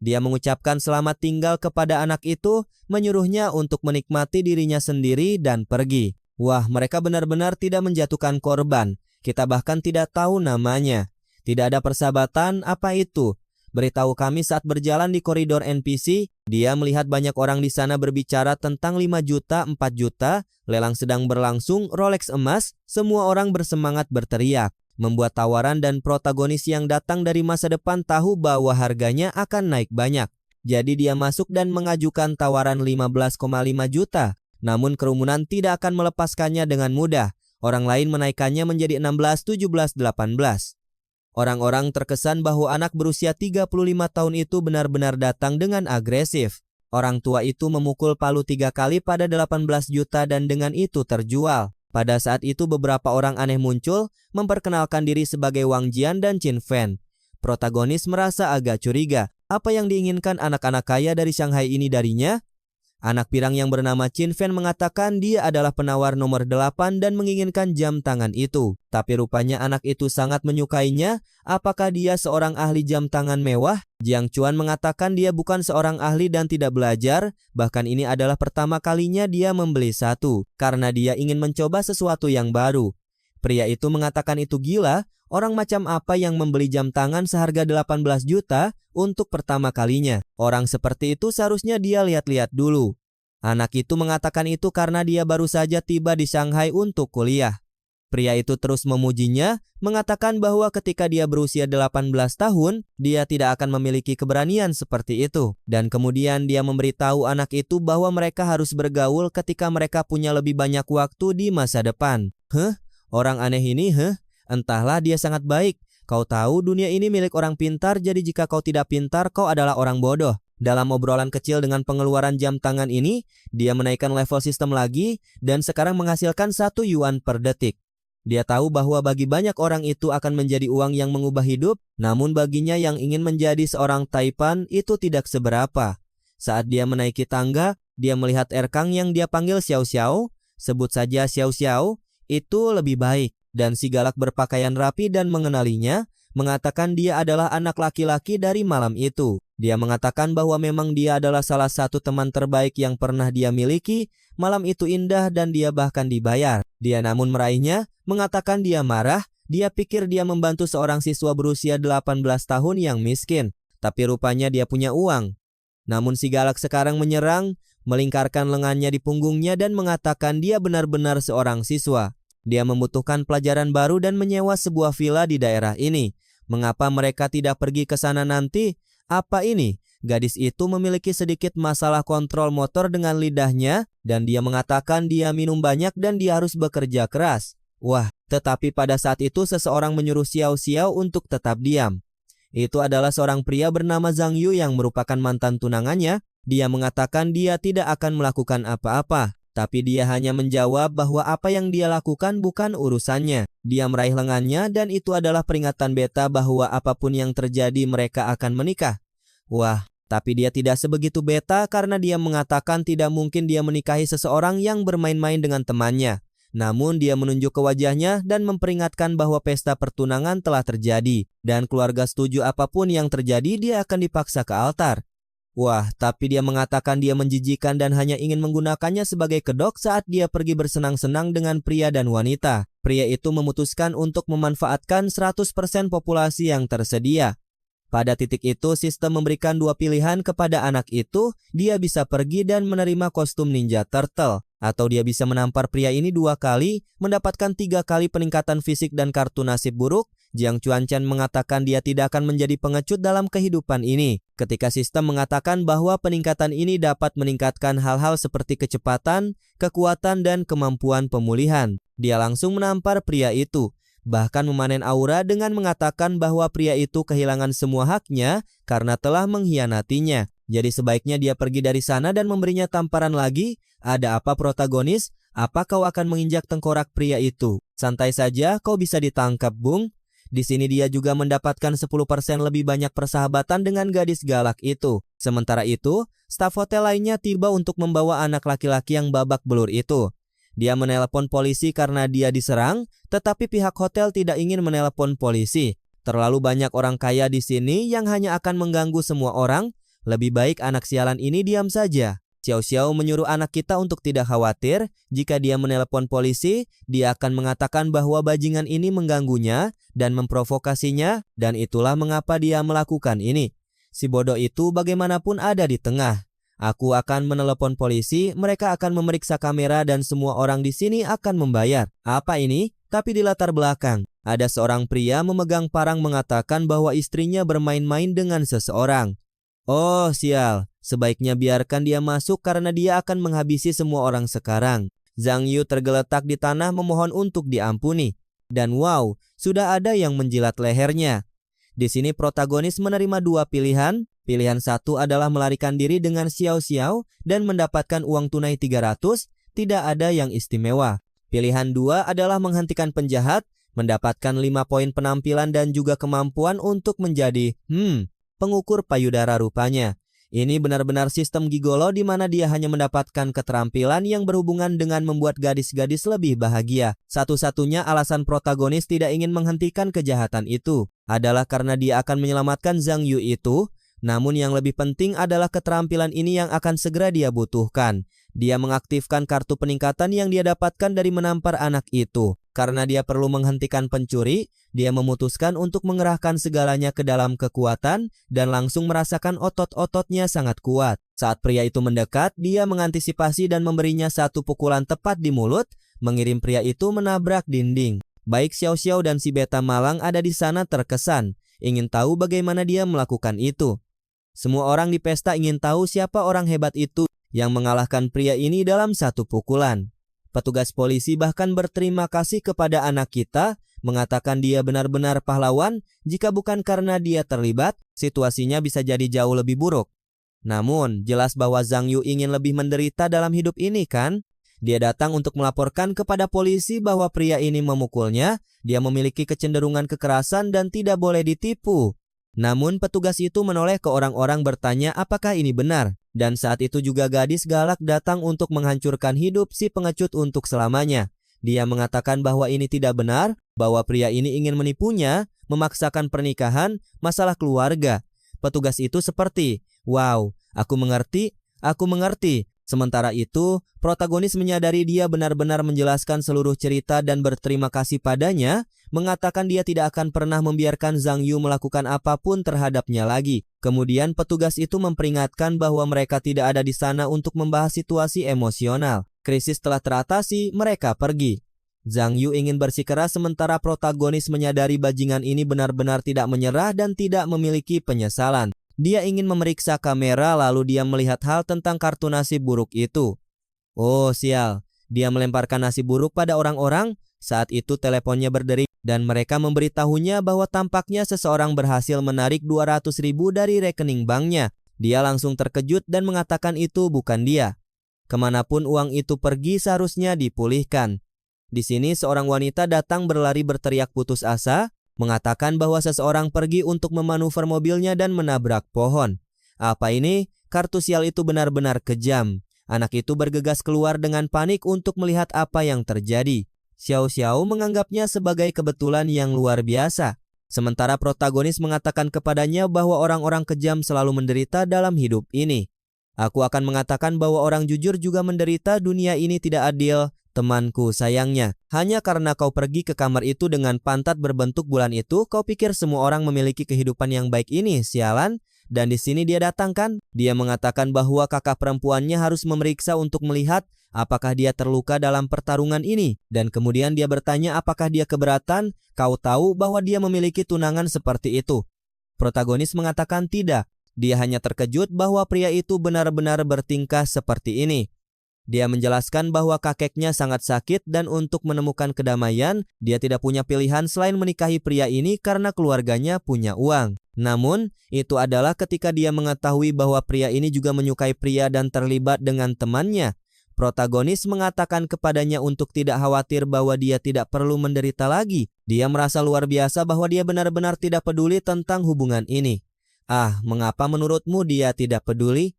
Dia mengucapkan selamat tinggal kepada anak itu, menyuruhnya untuk menikmati dirinya sendiri dan pergi. Wah, mereka benar-benar tidak menjatuhkan korban, kita bahkan tidak tahu namanya. Tidak ada persahabatan, apa itu? Beritahu kami saat berjalan di koridor NPC, dia melihat banyak orang di sana berbicara tentang 5 juta, 4 juta, lelang sedang berlangsung, Rolex emas, semua orang bersemangat berteriak, membuat tawaran dan protagonis yang datang dari masa depan tahu bahwa harganya akan naik banyak. Jadi dia masuk dan mengajukan tawaran 15,5 juta, namun kerumunan tidak akan melepaskannya dengan mudah. Orang lain menaikkannya menjadi 16, 17, 18. Orang-orang terkesan bahwa anak berusia 35 tahun itu benar-benar datang dengan agresif. Orang tua itu memukul palu 3 kali pada 18 juta dan dengan itu terjual. Pada saat itu beberapa orang aneh muncul, memperkenalkan diri sebagai Wang Jian dan Qin Fen. Protagonis merasa agak curiga. Apa yang diinginkan anak-anak kaya dari Shanghai ini darinya? Anak pirang yang bernama Qin Fen mengatakan dia adalah penawar nomor 8 dan menginginkan jam tangan itu. Tapi rupanya anak itu sangat menyukainya. Apakah dia seorang ahli jam tangan mewah? Jiang Chuan mengatakan dia bukan seorang ahli dan tidak belajar. Bahkan ini adalah pertama kalinya dia membeli satu, karena dia ingin mencoba sesuatu yang baru. Pria itu mengatakan itu gila. Orang macam apa yang membeli jam tangan seharga 18 juta untuk pertama kalinya? Orang seperti itu seharusnya dia lihat-lihat dulu. Anak itu mengatakan itu karena dia baru saja tiba di Shanghai untuk kuliah. Pria itu terus memujinya, mengatakan bahwa ketika dia berusia 18 tahun, dia tidak akan memiliki keberanian seperti itu. Dan kemudian dia memberitahu anak itu bahwa mereka harus bergaul ketika mereka punya lebih banyak waktu di masa depan. Orang aneh ini, Entahlah, dia sangat baik. Kau tahu dunia ini milik orang pintar, jadi jika kau tidak pintar, kau adalah orang bodoh. Dalam obrolan kecil dengan pengeluaran jam tangan ini, dia menaikkan level sistem lagi dan sekarang menghasilkan 1 yuan per detik. Dia tahu bahwa bagi banyak orang itu akan menjadi uang yang mengubah hidup, namun baginya yang ingin menjadi seorang taipan itu tidak seberapa. Saat dia menaiki tangga, dia melihat Erkang yang dia panggil Xiao Xiao, sebut saja Xiao Xiao, itu lebih baik. Dan si galak berpakaian rapi dan mengenalinya, mengatakan dia adalah anak laki-laki dari malam itu. Dia mengatakan bahwa memang dia adalah salah satu teman terbaik yang pernah dia miliki. Malam itu indah dan dia bahkan dibayar. Dia namun meraihnya, mengatakan dia marah. Dia pikir dia membantu seorang siswa berusia 18 tahun yang miskin. Tapi rupanya dia punya uang. Namun si galak sekarang menyerang. melingkarkan lengannya di punggungnya dan mengatakan dia benar-benar seorang siswa. Dia membutuhkan pelajaran baru dan menyewa sebuah villa di daerah ini. Mengapa mereka tidak pergi ke sana nanti? Apa ini? Gadis itu memiliki sedikit masalah kontrol motor dengan lidahnya dan dia mengatakan dia minum banyak dan dia harus bekerja keras. Wah, tetapi pada saat itu seseorang menyuruh Xiao Xiao untuk tetap diam. Itu adalah seorang pria bernama Zhang Yu yang merupakan mantan tunangannya. Dia mengatakan dia tidak akan melakukan apa-apa, tapi dia hanya menjawab bahwa apa yang dia lakukan bukan urusannya. Dia meraih lengannya dan itu adalah peringatan beta bahwa apapun yang terjadi mereka akan menikah. Wah, tapi dia tidak sebegitu beta karena dia mengatakan tidak mungkin dia menikahi seseorang yang bermain-main dengan temannya. Namun dia menunjuk ke wajahnya dan memperingatkan bahwa pesta pertunangan telah terjadi dan keluarga setuju apapun yang terjadi dia akan dipaksa ke altar. Wah, tapi dia mengatakan dia menjijikan dan hanya ingin menggunakannya sebagai kedok saat dia pergi bersenang-senang dengan pria dan wanita. Pria itu memutuskan untuk memanfaatkan 100% populasi yang tersedia. Pada titik itu, sistem memberikan dua pilihan kepada anak itu. Dia bisa pergi dan menerima kostum Ninja Turtle, atau dia bisa menampar pria ini 2 kali, mendapatkan 3 kali peningkatan fisik dan kartu nasib buruk. Jiang Chuanchan mengatakan dia tidak akan menjadi pengecut dalam kehidupan ini. Ketika sistem mengatakan bahwa peningkatan ini dapat meningkatkan hal-hal seperti kecepatan, kekuatan, dan kemampuan pemulihan, dia langsung menampar pria itu. Bahkan memanen aura dengan mengatakan bahwa pria itu kehilangan semua haknya karena telah mengkhianatinya. Jadi sebaiknya dia pergi dari sana dan memberinya tamparan lagi. Ada apa protagonis? Apa kau akan menginjak tengkorak pria itu? Santai saja, kau bisa ditangkap, Bung. Di sini dia juga mendapatkan 10% lebih banyak persahabatan dengan gadis galak itu. Sementara itu, staf hotel lainnya tiba untuk membawa anak laki-laki yang babak belur itu. Dia menelepon polisi karena dia diserang, tetapi pihak hotel tidak ingin menelepon polisi. Terlalu banyak orang kaya di sini yang hanya akan mengganggu semua orang. Lebih baik anak sialan ini diam saja. Xiao Xiao menyuruh anak kita untuk tidak khawatir. Jika dia menelepon polisi, dia akan mengatakan bahwa bajingan ini mengganggunya dan memprovokasinya, dan itulah mengapa dia melakukan ini. Si bodoh itu bagaimanapun ada di tengah. Aku akan menelepon polisi, mereka akan memeriksa kamera dan semua orang di sini akan membayar. Apa ini? Tapi di latar belakang, ada seorang pria memegang parang mengatakan bahwa istrinya bermain-main dengan seseorang. Oh, sial. Sebaiknya biarkan dia masuk karena dia akan menghabisi semua orang sekarang. Zhang Yu tergeletak di tanah memohon untuk diampuni. Dan wow, sudah ada yang menjilat lehernya. Di sini protagonis menerima 2 pilihan. Pilihan 1 adalah melarikan diri dengan Xiao Xiao dan mendapatkan uang tunai 300, tidak ada yang istimewa. Pilihan 2 adalah menghentikan penjahat, mendapatkan 5 poin penampilan dan juga kemampuan untuk menjadi pengukur payudara rupanya. Ini benar-benar sistem gigolo di mana dia hanya mendapatkan keterampilan yang berhubungan dengan membuat gadis-gadis lebih bahagia. Satu-satunya alasan protagonis tidak ingin menghentikan kejahatan itu adalah karena dia akan menyelamatkan Zhang Yu itu. Namun yang lebih penting adalah keterampilan ini yang akan segera dia butuhkan. Dia mengaktifkan kartu peningkatan yang dia dapatkan dari menampar anak itu. Karena dia perlu menghentikan pencuri, dia memutuskan untuk mengerahkan segalanya ke dalam kekuatan dan langsung merasakan otot-ototnya sangat kuat. Saat pria itu mendekat, dia mengantisipasi dan memberinya 1 pukulan tepat di mulut, mengirim pria itu menabrak dinding. Baik Xiao Xiao dan si beta malang ada di sana terkesan, ingin tahu bagaimana dia melakukan itu. Semua orang di pesta ingin tahu siapa orang hebat itu yang mengalahkan pria ini dalam 1 pukulan. Petugas polisi bahkan berterima kasih kepada anak kita, mengatakan dia benar-benar pahlawan. Jika bukan karena dia terlibat, situasinya bisa jadi jauh lebih buruk. Namun, jelas bahwa Zhang Yu ingin lebih menderita dalam hidup ini kan? Dia datang untuk melaporkan kepada polisi bahwa pria ini memukulnya, dia memiliki kecenderungan kekerasan dan tidak boleh ditipu. Namun petugas itu menoleh ke orang-orang bertanya apakah ini benar. Dan saat itu juga gadis galak datang untuk menghancurkan hidup si pengecut untuk selamanya. Dia mengatakan bahwa ini tidak benar, bahwa pria ini ingin menipunya, memaksakan pernikahan, masalah keluarga. Petugas itu seperti, wow, aku mengerti. Sementara itu, protagonis menyadari dia benar-benar menjelaskan seluruh cerita dan berterima kasih padanya, mengatakan dia tidak akan pernah membiarkan Zhang Yu melakukan apapun terhadapnya lagi. Kemudian petugas itu memperingatkan bahwa mereka tidak ada di sana untuk membahas situasi emosional. Krisis telah teratasi, mereka pergi. Zhang Yu ingin bersikeras sementara protagonis menyadari bajingan ini benar-benar tidak menyerah dan tidak memiliki penyesalan. Dia ingin memeriksa kamera lalu dia melihat hal tentang kartu nasi buruk itu. Oh sial, dia melemparkan nasi buruk pada orang-orang. Saat itu teleponnya berdering dan mereka memberitahunya bahwa tampaknya seseorang berhasil menarik 200.000 dari rekening banknya. Dia langsung terkejut dan mengatakan itu bukan dia. Kemanapun uang itu pergi seharusnya dipulihkan. Di sini seorang wanita datang berlari berteriak putus asa, mengatakan bahwa seseorang pergi untuk memanuver mobilnya dan menabrak pohon. Apa ini? Kartu sial itu benar-benar kejam. Anak itu bergegas keluar dengan panik untuk melihat apa yang terjadi. Xiao Xiao menganggapnya sebagai kebetulan yang luar biasa. Sementara protagonis mengatakan kepadanya bahwa orang-orang kejam selalu menderita dalam hidup ini. Aku akan mengatakan bahwa orang jujur juga menderita, dunia ini tidak adil. Temanku sayangnya, hanya karena kau pergi ke kamar itu dengan pantat berbentuk bulan itu, kau pikir semua orang memiliki kehidupan yang baik ini, sialan. Dan di sini dia datang kan? Dia mengatakan bahwa kakak perempuannya harus memeriksa untuk melihat apakah dia terluka dalam pertarungan ini. Dan kemudian dia bertanya apakah dia keberatan, kau tahu bahwa dia memiliki tunangan seperti itu. Protagonis mengatakan tidak, dia hanya terkejut bahwa pria itu benar-benar bertingkah seperti ini. Dia menjelaskan bahwa kakeknya sangat sakit dan untuk menemukan kedamaian, dia tidak punya pilihan selain menikahi pria ini karena keluarganya punya uang. Namun, itu adalah ketika dia mengetahui bahwa pria ini juga menyukai pria dan terlibat dengan temannya. Protagonis mengatakan kepadanya untuk tidak khawatir bahwa dia tidak perlu menderita lagi. Dia merasa luar biasa bahwa dia benar-benar tidak peduli tentang hubungan ini. Ah, mengapa menurutmu dia tidak peduli?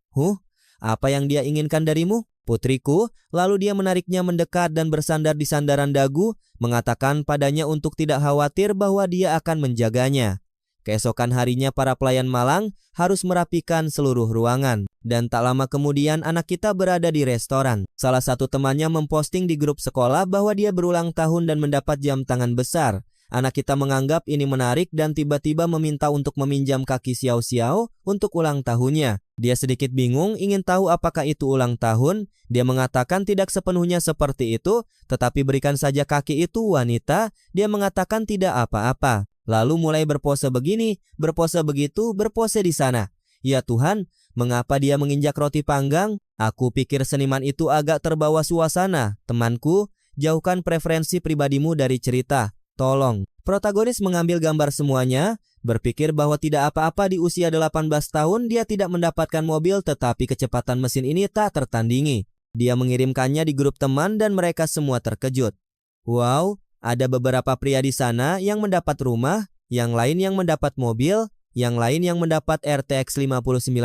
Apa yang dia inginkan darimu? Putriku, lalu dia menariknya mendekat dan bersandar di sandaran dagu, mengatakan padanya untuk tidak khawatir bahwa dia akan menjaganya. Keesokan harinya para pelayan malang harus merapikan seluruh ruangan. Dan tak lama kemudian anak kita berada di restoran. Salah satu temannya memposting di grup sekolah bahwa dia berulang tahun dan mendapat jam tangan besar. Anak kita menganggap ini menarik dan tiba-tiba meminta untuk meminjam kaki Xiao Xiao untuk ulang tahunnya. Dia sedikit bingung ingin tahu apakah itu ulang tahun. Dia mengatakan tidak sepenuhnya seperti itu, tetapi berikan saja kaki itu wanita. Dia mengatakan tidak apa-apa. Lalu mulai berpose begini, berpose begitu, berpose di sana. Ya Tuhan, mengapa dia menginjak roti panggang? Aku pikir seniman itu agak terbawa suasana. Temanku, jauhkan preferensi pribadimu dari cerita. Tolong. Protagonis mengambil gambar semuanya, berpikir bahwa tidak apa-apa di usia 18 tahun dia tidak mendapatkan mobil tetapi kecepatan mesin ini tak tertandingi. Dia mengirimkannya di grup teman dan mereka semua terkejut. Wow, ada beberapa pria di sana yang mendapat rumah, yang lain yang mendapat mobil, yang lain yang mendapat RTX 5090,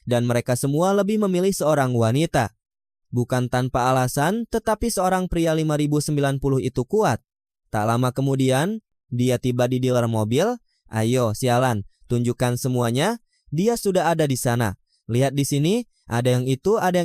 dan mereka semua lebih memilih seorang wanita. Bukan tanpa alasan, tetapi seorang pria 5090 itu kuat. Tak lama kemudian, dia tiba di dealer mobil. Ayo, sialan, tunjukkan semuanya. Dia sudah ada di sana. Lihat di sini, ada yang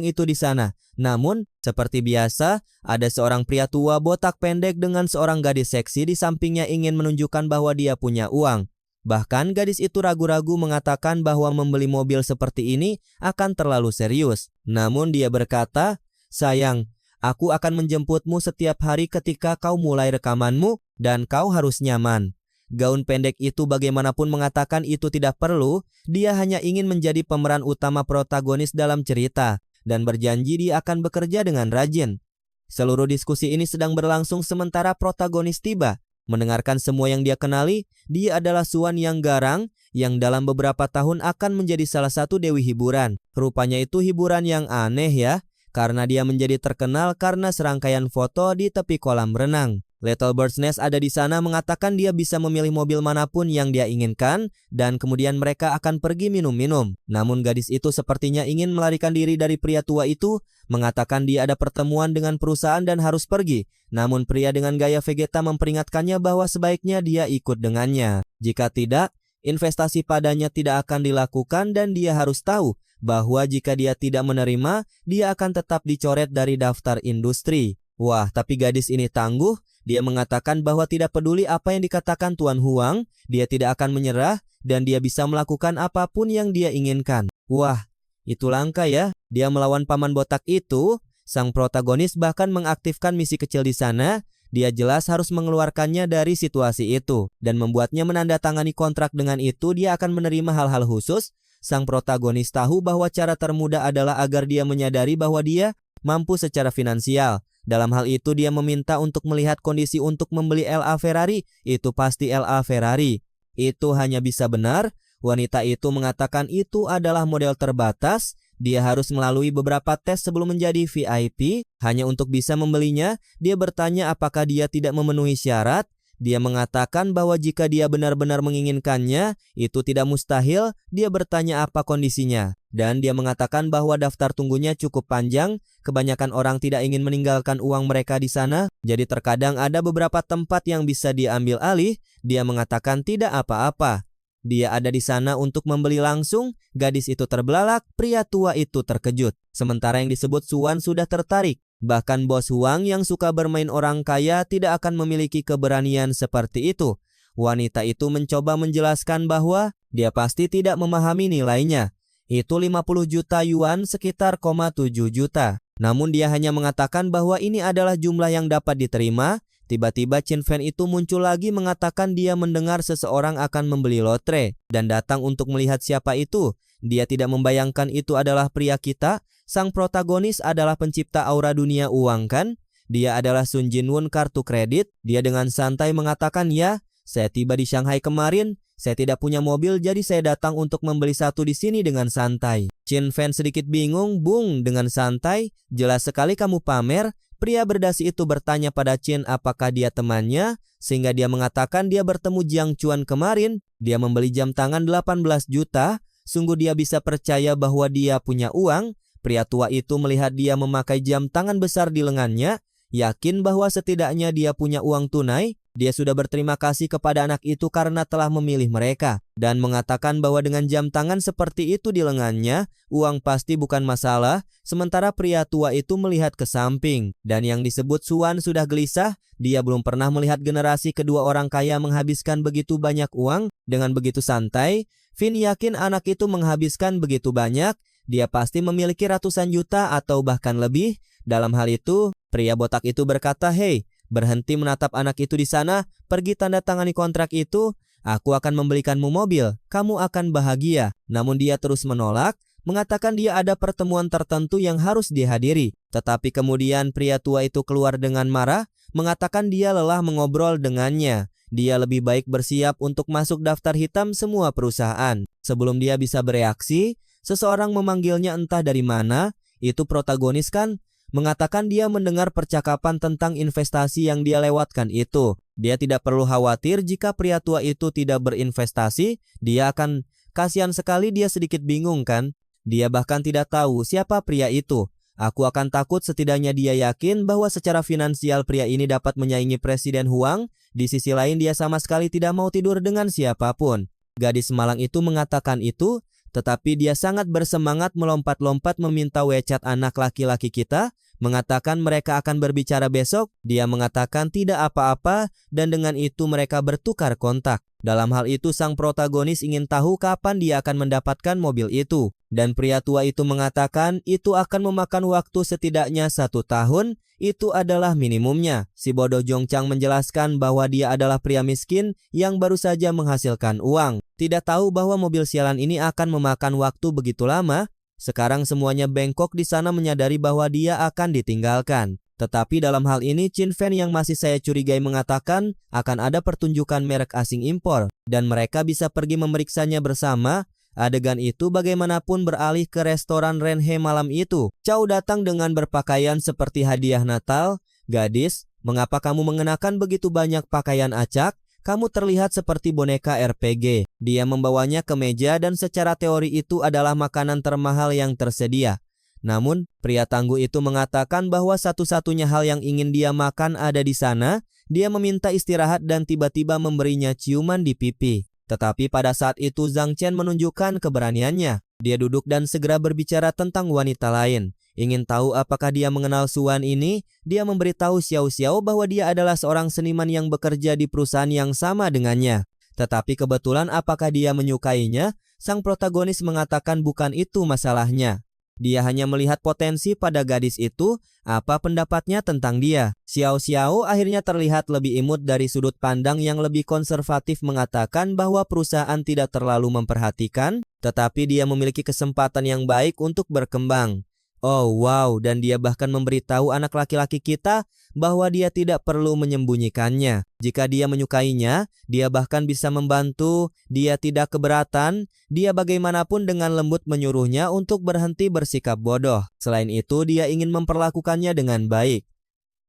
itu di sana. Namun, seperti biasa, ada seorang pria tua botak pendek dengan seorang gadis seksi di sampingnya ingin menunjukkan bahwa dia punya uang. Bahkan gadis itu ragu-ragu mengatakan bahwa membeli mobil seperti ini akan terlalu serius. Namun dia berkata, sayang, aku akan menjemputmu setiap hari ketika kau mulai rekamanmu dan kau harus nyaman. Gaun pendek itu bagaimanapun mengatakan itu tidak perlu, dia hanya ingin menjadi pemeran utama protagonis dalam cerita dan berjanji dia akan bekerja dengan rajin. Seluruh diskusi ini sedang berlangsung sementara protagonis tiba. Mendengarkan semua yang dia kenali, dia adalah Suan yang garang yang dalam beberapa tahun akan menjadi salah satu dewi hiburan. Rupanya itu hiburan yang aneh ya. Karena dia menjadi terkenal karena serangkaian foto di tepi kolam renang. Little Bird's Nest ada di sana mengatakan dia bisa memilih mobil manapun yang dia inginkan dan kemudian mereka akan pergi minum-minum. Namun gadis itu sepertinya ingin melarikan diri dari pria tua itu, mengatakan dia ada pertemuan dengan perusahaan dan harus pergi. Namun pria dengan gaya Vegeta memperingatkannya bahwa sebaiknya dia ikut dengannya. Jika tidak, investasi padanya tidak akan dilakukan dan dia harus tahu bahwa jika dia tidak menerima, dia akan tetap dicoret dari daftar industri. Wah, tapi gadis ini tangguh. Dia mengatakan bahwa tidak peduli apa yang dikatakan Tuan Huang, dia tidak akan menyerah dan dia bisa melakukan apapun yang dia inginkan. Wah, itu langka ya. Dia melawan paman botak itu. Sang protagonis bahkan mengaktifkan misi kecil di sana. Dia jelas harus mengeluarkannya dari situasi itu dan membuatnya menandatangani kontrak. Dengan itu dia akan menerima hal-hal khusus. Sang protagonis tahu bahwa cara termudah adalah agar dia menyadari bahwa dia mampu secara finansial. Dalam hal itu dia meminta untuk melihat kondisi untuk membeli LA Ferrari. Itu pasti LA Ferrari. Itu hanya bisa benar. Wanita itu mengatakan itu adalah model terbatas. Dia harus melalui beberapa tes sebelum menjadi VIP. Hanya untuk bisa membelinya, dia bertanya apakah dia tidak memenuhi syarat. Dia mengatakan bahwa jika dia benar-benar menginginkannya, itu tidak mustahil. Dia bertanya apa kondisinya. Dan dia mengatakan bahwa daftar tunggunya cukup panjang. Kebanyakan orang tidak ingin meninggalkan uang mereka di sana. Jadi terkadang ada beberapa tempat yang bisa diambil alih. Dia mengatakan tidak apa-apa. Dia ada di sana untuk membeli langsung. Gadis itu terbelalak, pria tua itu terkejut. Sementara yang disebut Suan sudah tertarik. Bahkan bos Huang yang suka bermain orang kaya tidak akan memiliki keberanian seperti itu. Wanita itu mencoba menjelaskan bahwa dia pasti tidak memahami nilainya. Itu 50 juta yuan, sekitar 7 juta. Namun dia hanya mengatakan bahwa ini adalah jumlah yang dapat diterima. Tiba-tiba Chin Fan itu muncul lagi mengatakan dia mendengar seseorang akan membeli lotre dan datang untuk melihat siapa itu. Dia tidak membayangkan itu adalah pria kita. Sang protagonis adalah pencipta aura dunia uang kan? Dia adalah Sun Jinwon kartu kredit. Dia dengan santai mengatakan, ya, saya tiba di Shanghai kemarin. Saya tidak punya mobil jadi saya datang untuk membeli satu di sini dengan santai. Chin Fan sedikit bingung, bung, dengan santai. Jelas sekali kamu pamer. Pria berdasi itu bertanya pada Chin apakah dia temannya, sehingga dia mengatakan dia bertemu Jiang Chuan kemarin. Dia membeli jam tangan 18 juta. Sungguh dia bisa percaya bahwa dia punya uang. Pria tua itu melihat dia memakai jam tangan besar di lengannya, yakin bahwa setidaknya dia punya uang tunai. Dia sudah berterima kasih kepada anak itu karena telah memilih mereka dan mengatakan bahwa dengan jam tangan seperti itu di lengannya, uang pasti bukan masalah. Sementara pria tua itu melihat ke samping dan yang disebut Suan sudah gelisah. Dia belum pernah melihat generasi kedua orang kaya menghabiskan begitu banyak uang dengan begitu santai. Vin yakin anak itu menghabiskan begitu banyak. Dia pasti memiliki ratusan juta atau bahkan lebih. Dalam hal itu, pria botak itu berkata, "Hei, berhenti menatap anak itu di sana, pergi tanda tangani kontrak itu, aku akan membelikanmu mobil, kamu akan bahagia." Namun dia terus menolak, mengatakan dia ada pertemuan tertentu yang harus dihadiri. Tetapi kemudian pria tua itu keluar dengan marah, mengatakan dia lelah mengobrol dengannya. Dia lebih baik bersiap untuk masuk daftar hitam semua perusahaan. Sebelum dia bisa bereaksi, seseorang memanggilnya entah dari mana. Itu protagonis kan? Mengatakan dia mendengar percakapan tentang investasi yang dia lewatkan itu. Dia tidak perlu khawatir jika pria tua itu tidak berinvestasi. Dia akan kasihan sekali, dia sedikit bingung kan. Dia bahkan tidak tahu siapa pria itu. Aku akan takut setidaknya dia yakin bahwa secara finansial pria ini dapat menyaingi Presiden Huang. Di sisi lain dia sama sekali tidak mau tidur dengan siapapun. Gadis Malang itu mengatakan itu. Tetapi dia sangat bersemangat melompat-lompat meminta WeChat anak laki-laki kita, mengatakan mereka akan berbicara besok. Dia mengatakan tidak apa-apa dan dengan itu mereka bertukar kontak. Dalam hal itu sang protagonis ingin tahu kapan dia akan mendapatkan mobil itu. Dan pria tua itu mengatakan itu akan memakan waktu setidaknya 1 tahun. Itu adalah minimumnya. Si bodoh Jongchang menjelaskan bahwa dia adalah pria miskin yang baru saja menghasilkan uang. Tidak tahu bahwa mobil sialan ini akan memakan waktu begitu lama. Sekarang semuanya bengkok di sana menyadari bahwa dia akan ditinggalkan. Tetapi dalam hal ini Chin Fan yang masih saya curigai mengatakan akan ada pertunjukan merek asing impor dan mereka bisa pergi memeriksanya bersama. Adegan itu bagaimanapun beralih ke restoran Renhe malam itu. Chow datang dengan berpakaian seperti hadiah Natal. "Gadis, mengapa kamu mengenakan begitu banyak pakaian acak? Kamu terlihat seperti boneka RPG." Dia membawanya ke meja dan secara teori itu adalah makanan termahal yang tersedia. Namun, pria tangguh itu mengatakan bahwa satu-satunya hal yang ingin dia makan ada di sana. Dia meminta istirahat dan tiba-tiba memberinya ciuman di pipi. Tetapi pada saat itu Zhang Chen menunjukkan keberaniannya. Dia duduk dan segera berbicara tentang wanita lain. Ingin tahu apakah dia mengenal Suan ini, dia memberitahu Xiao Xiao bahwa dia adalah seorang seniman yang bekerja di perusahaan yang sama dengannya. Tetapi kebetulan apakah dia menyukainya? Sang protagonis mengatakan bukan itu masalahnya. Dia hanya melihat potensi pada gadis itu. Apa pendapatnya tentang dia? Xiao Xiao akhirnya terlihat lebih imut dari sudut pandang yang lebih konservatif, mengatakan bahwa perusahaan tidak terlalu memperhatikan, tetapi dia memiliki kesempatan yang baik untuk berkembang. Oh wow, dan dia bahkan memberitahu anak laki-laki kita bahwa dia tidak perlu menyembunyikannya. Jika dia menyukainya, dia bahkan bisa membantu, dia tidak keberatan, dia bagaimanapun dengan lembut menyuruhnya untuk berhenti bersikap bodoh. Selain itu, dia ingin memperlakukannya dengan baik.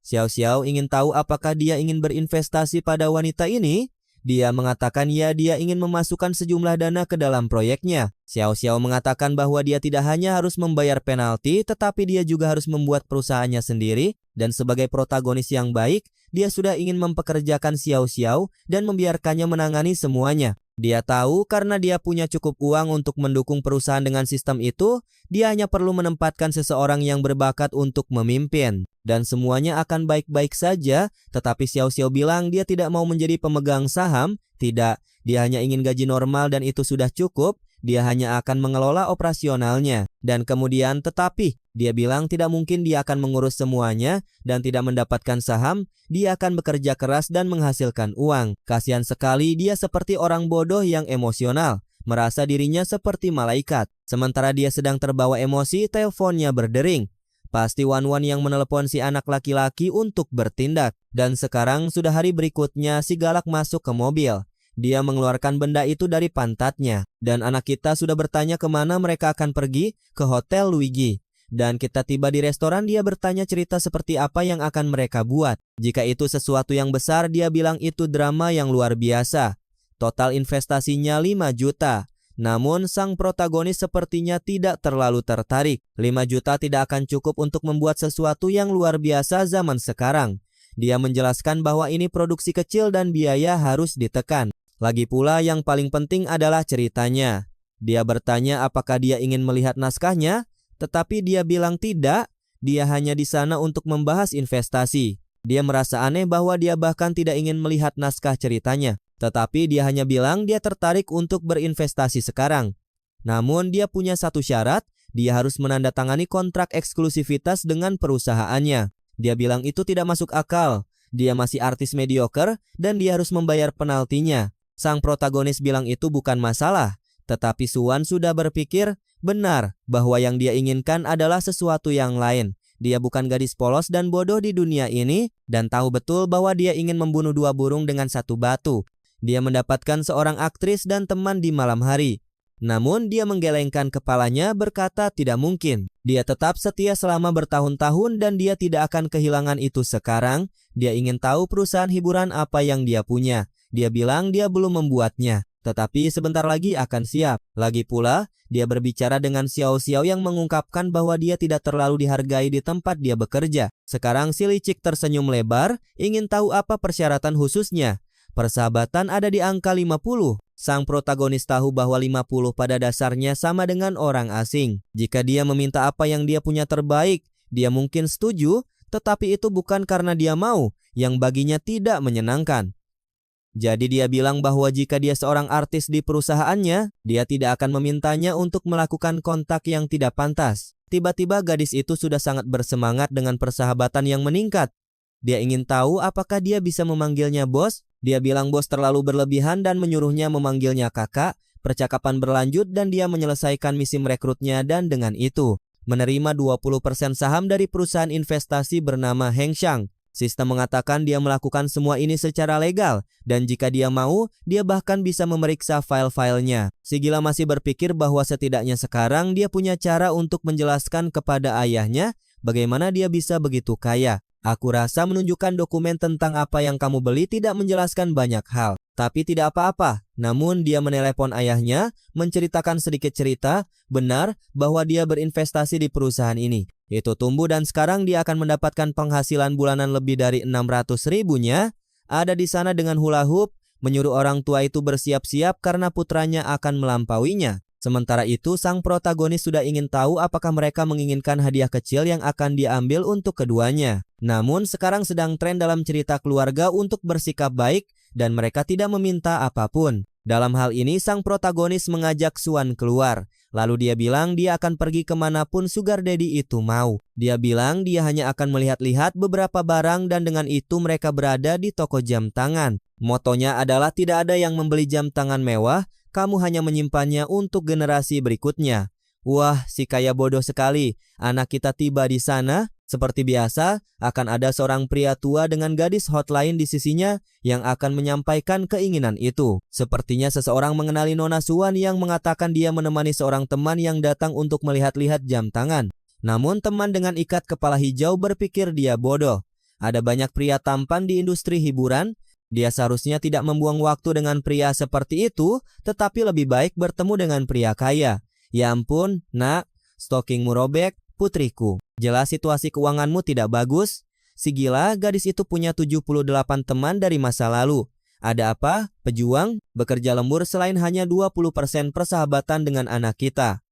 Xiao Xiao ingin tahu apakah dia ingin berinvestasi pada wanita ini? Dia mengatakan ya, dia ingin memasukkan sejumlah dana ke dalam proyeknya. Xiao Xiao mengatakan bahwa dia tidak hanya harus membayar penalti, tetapi dia juga harus membuat perusahaannya sendiri. Dan sebagai protagonis yang baik, dia sudah ingin mempekerjakan Xiao Xiao dan membiarkannya menangani semuanya. Dia tahu karena dia punya cukup uang untuk mendukung perusahaan dengan sistem itu, dia hanya perlu menempatkan seseorang yang berbakat untuk memimpin. Dan semuanya akan baik-baik saja, tetapi Xiao Xiao bilang dia tidak mau menjadi pemegang saham. Tidak, dia hanya ingin gaji normal dan itu sudah cukup. Dia hanya akan mengelola operasionalnya. Dan kemudian tetapi, dia bilang tidak mungkin dia akan mengurus semuanya dan tidak mendapatkan saham. Dia akan bekerja keras dan menghasilkan uang. Kasihan sekali, dia seperti orang bodoh yang emosional, merasa dirinya seperti malaikat. Sementara dia sedang terbawa emosi, teleponnya berdering. Pasti Wan Wan yang menelepon si anak laki-laki untuk bertindak. Dan sekarang sudah hari berikutnya si galak masuk ke mobil. Dia mengeluarkan benda itu dari pantatnya. Dan anak kita sudah bertanya kemana mereka akan pergi, ke Hotel Luigi. Dan kita tiba di restoran, dia bertanya cerita seperti apa yang akan mereka buat. Jika itu sesuatu yang besar, dia bilang itu drama yang luar biasa. Total investasinya 5 juta. Namun sang protagonis sepertinya tidak terlalu tertarik. 5 juta tidak akan cukup untuk membuat sesuatu yang luar biasa zaman sekarang. Dia menjelaskan bahwa ini produksi kecil dan biaya harus ditekan. Lagi pula yang paling penting adalah ceritanya. Dia bertanya apakah dia ingin melihat naskahnya, tetapi dia bilang tidak. Dia hanya di sana untuk membahas investasi. Dia merasa aneh bahwa dia bahkan tidak ingin melihat naskah ceritanya. Tetapi dia hanya bilang dia tertarik untuk berinvestasi sekarang. Namun dia punya satu syarat, dia harus menandatangani kontrak eksklusivitas dengan perusahaannya. Dia bilang itu tidak masuk akal. Dia masih artis mediocre dan dia harus membayar penaltinya. Sang protagonis bilang itu bukan masalah. Tetapi Suan sudah berpikir benar bahwa yang dia inginkan adalah sesuatu yang lain. Dia bukan gadis polos dan bodoh di dunia ini dan tahu betul bahwa dia ingin membunuh 2 burung dengan 1 batu. Dia mendapatkan seorang aktris dan teman di malam hari. Namun dia menggelengkan kepalanya berkata tidak mungkin. Dia tetap setia selama bertahun-tahun dan dia tidak akan kehilangan itu sekarang. Dia ingin tahu perusahaan hiburan apa yang dia punya. Dia bilang dia belum membuatnya, tetapi sebentar lagi akan siap. Lagi pula, dia berbicara dengan Xiao Xiao yang mengungkapkan bahwa dia tidak terlalu dihargai di tempat dia bekerja. Sekarang si licik tersenyum lebar, ingin tahu apa persyaratan khususnya. Persahabatan ada di angka 50. Sang protagonis tahu bahwa 50 pada dasarnya sama dengan orang asing. Jika dia meminta apa yang dia punya terbaik, dia mungkin setuju, tetapi itu bukan karena dia mau, yang baginya tidak menyenangkan. Jadi dia bilang bahwa jika dia seorang artis di perusahaannya, dia tidak akan memintanya untuk melakukan kontak yang tidak pantas. Tiba-tiba gadis itu sudah sangat bersemangat dengan persahabatan yang meningkat. Dia ingin tahu apakah dia bisa memanggilnya bos. Dia bilang bos terlalu berlebihan dan menyuruhnya memanggilnya kakak. Percakapan berlanjut dan dia menyelesaikan misi merekrutnya dan dengan itu menerima 20% saham dari perusahaan investasi bernama Heng Shang. Sistem mengatakan dia melakukan semua ini secara legal dan jika dia mau, dia bahkan bisa memeriksa file-filenya. Si gila masih berpikir bahwa setidaknya sekarang dia punya cara untuk menjelaskan kepada ayahnya bagaimana dia bisa begitu kaya. Aku rasa menunjukkan dokumen tentang apa yang kamu beli tidak menjelaskan banyak hal. Tapi tidak apa-apa. Namun dia menelepon ayahnya, menceritakan sedikit cerita, benar bahwa dia berinvestasi di perusahaan ini. Itu tumbuh dan sekarang dia akan mendapatkan penghasilan bulanan lebih dari 600 ribunya. Ada di sana dengan hula hoop, menyuruh orang tua itu bersiap-siap karena putranya akan melampauinya. Sementara itu, sang protagonis sudah ingin tahu apakah mereka menginginkan hadiah kecil yang akan diambil untuk keduanya. Namun, sekarang sedang tren dalam cerita keluarga untuk bersikap baik dan mereka tidak meminta apapun. Dalam hal ini, sang protagonis mengajak Swan keluar. Lalu dia bilang dia akan pergi kemanapun sugar daddy itu mau. Dia bilang dia hanya akan melihat-lihat beberapa barang dan dengan itu mereka berada di toko jam tangan. Motonya adalah tidak ada yang membeli jam tangan mewah, kamu hanya menyimpannya untuk generasi berikutnya. Wah, si kaya bodoh sekali. Anak kita tiba di sana. Seperti biasa, akan ada seorang pria tua dengan gadis hotline di sisinya yang akan menyampaikan keinginan itu. Sepertinya seseorang mengenali Nona Swan yang mengatakan dia menemani seorang teman yang datang untuk melihat-lihat jam tangan. Namun teman dengan ikat kepala hijau berpikir dia bodoh. Ada banyak pria tampan di industri hiburan. Dia seharusnya tidak membuang waktu dengan pria seperti itu, tetapi lebih baik bertemu dengan pria kaya. Ya ampun, nak, stokingmu robek, putriku. Jelas situasi keuanganmu tidak bagus. Si gila, gadis itu punya 78 teman dari masa lalu. Ada apa? Pejuang? Bekerja lembur selain hanya 20% persahabatan dengan anak kita.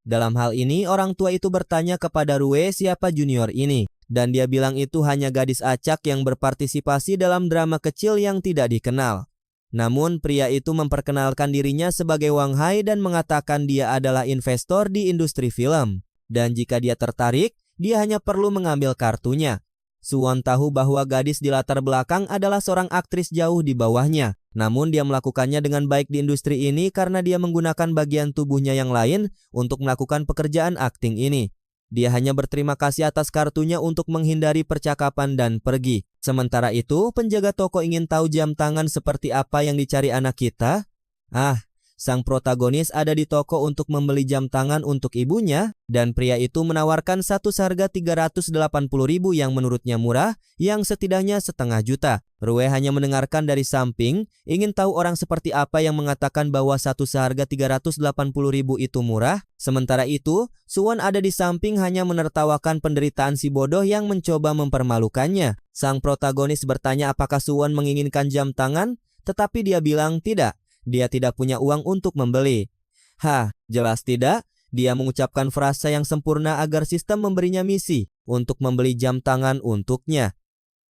Dalam hal ini, orang tua itu bertanya kepada Rue siapa junior ini. Dan dia bilang itu hanya gadis acak yang berpartisipasi dalam drama kecil yang tidak dikenal. Namun pria itu memperkenalkan dirinya sebagai Wang Hai dan mengatakan dia adalah investor di industri film. Dan jika dia tertarik, dia hanya perlu mengambil kartunya. Swan tahu bahwa gadis di latar belakang adalah seorang aktris jauh di bawahnya. Namun dia melakukannya dengan baik di industri ini karena dia menggunakan bagian tubuhnya yang lain untuk melakukan pekerjaan akting ini. Dia hanya berterima kasih atas kartunya untuk menghindari percakapan dan pergi. Sementara itu, penjaga toko ingin tahu jam tangan seperti apa yang dicari anak kita. Sang protagonis ada di toko untuk membeli jam tangan untuk ibunya, dan pria itu menawarkan satu seharga 380.000 yang menurutnya murah, yang setidaknya setengah juta. Rue hanya mendengarkan dari samping, ingin tahu orang seperti apa yang mengatakan bahwa satu seharga 380.000 itu murah. Sementara itu, Swan ada di samping hanya menertawakan penderitaan si bodoh yang mencoba mempermalukannya. Sang protagonis bertanya apakah Swan menginginkan jam tangan, tetapi dia bilang tidak. Dia tidak punya uang untuk membeli. Jelas tidak. Dia mengucapkan frasa yang sempurna agar sistem memberinya misi untuk membeli jam tangan untuknya.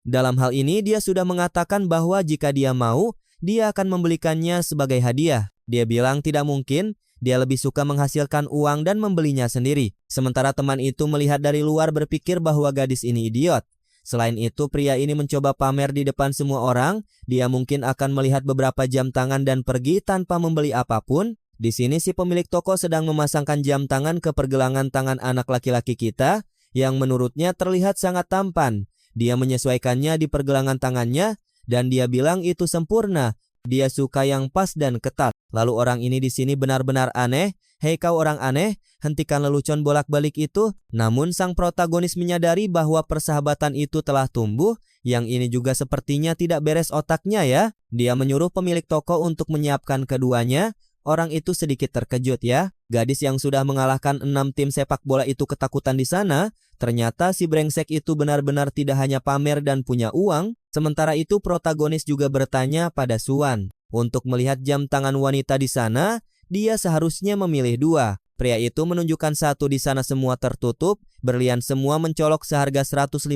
Dalam hal ini dia sudah mengatakan bahwa jika dia mau, dia akan membelikannya sebagai hadiah. Dia bilang tidak mungkin, dia lebih suka menghasilkan uang dan membelinya sendiri. Sementara teman itu melihat dari luar berpikir bahwa gadis ini idiot. Selain itu, pria ini mencoba pamer di depan semua orang. Dia mungkin akan melihat beberapa jam tangan dan pergi tanpa membeli apapun. Di sini si pemilik toko sedang memasangkan jam tangan ke pergelangan tangan anak laki-laki kita yang menurutnya terlihat sangat tampan. Dia menyesuaikannya di pergelangan tangannya dan dia bilang itu sempurna. Dia suka yang pas dan ketat. Lalu orang ini di sini benar-benar aneh. Hei kau orang aneh, hentikan lelucon bolak-balik itu. Namun sang protagonis menyadari bahwa persahabatan itu telah tumbuh. Yang ini juga sepertinya tidak beres otaknya ya. Dia menyuruh pemilik toko untuk menyiapkan keduanya. Orang itu sedikit terkejut ya. Gadis yang sudah mengalahkan 6 tim sepak bola itu ketakutan di sana. Ternyata si brengsek itu benar-benar tidak hanya pamer dan punya uang. Sementara itu protagonis juga bertanya pada Swan. Untuk melihat jam tangan wanita di sana, dia seharusnya memilih 2. Pria itu menunjukkan satu di sana semua tertutup, berlian semua mencolok seharga 150.000.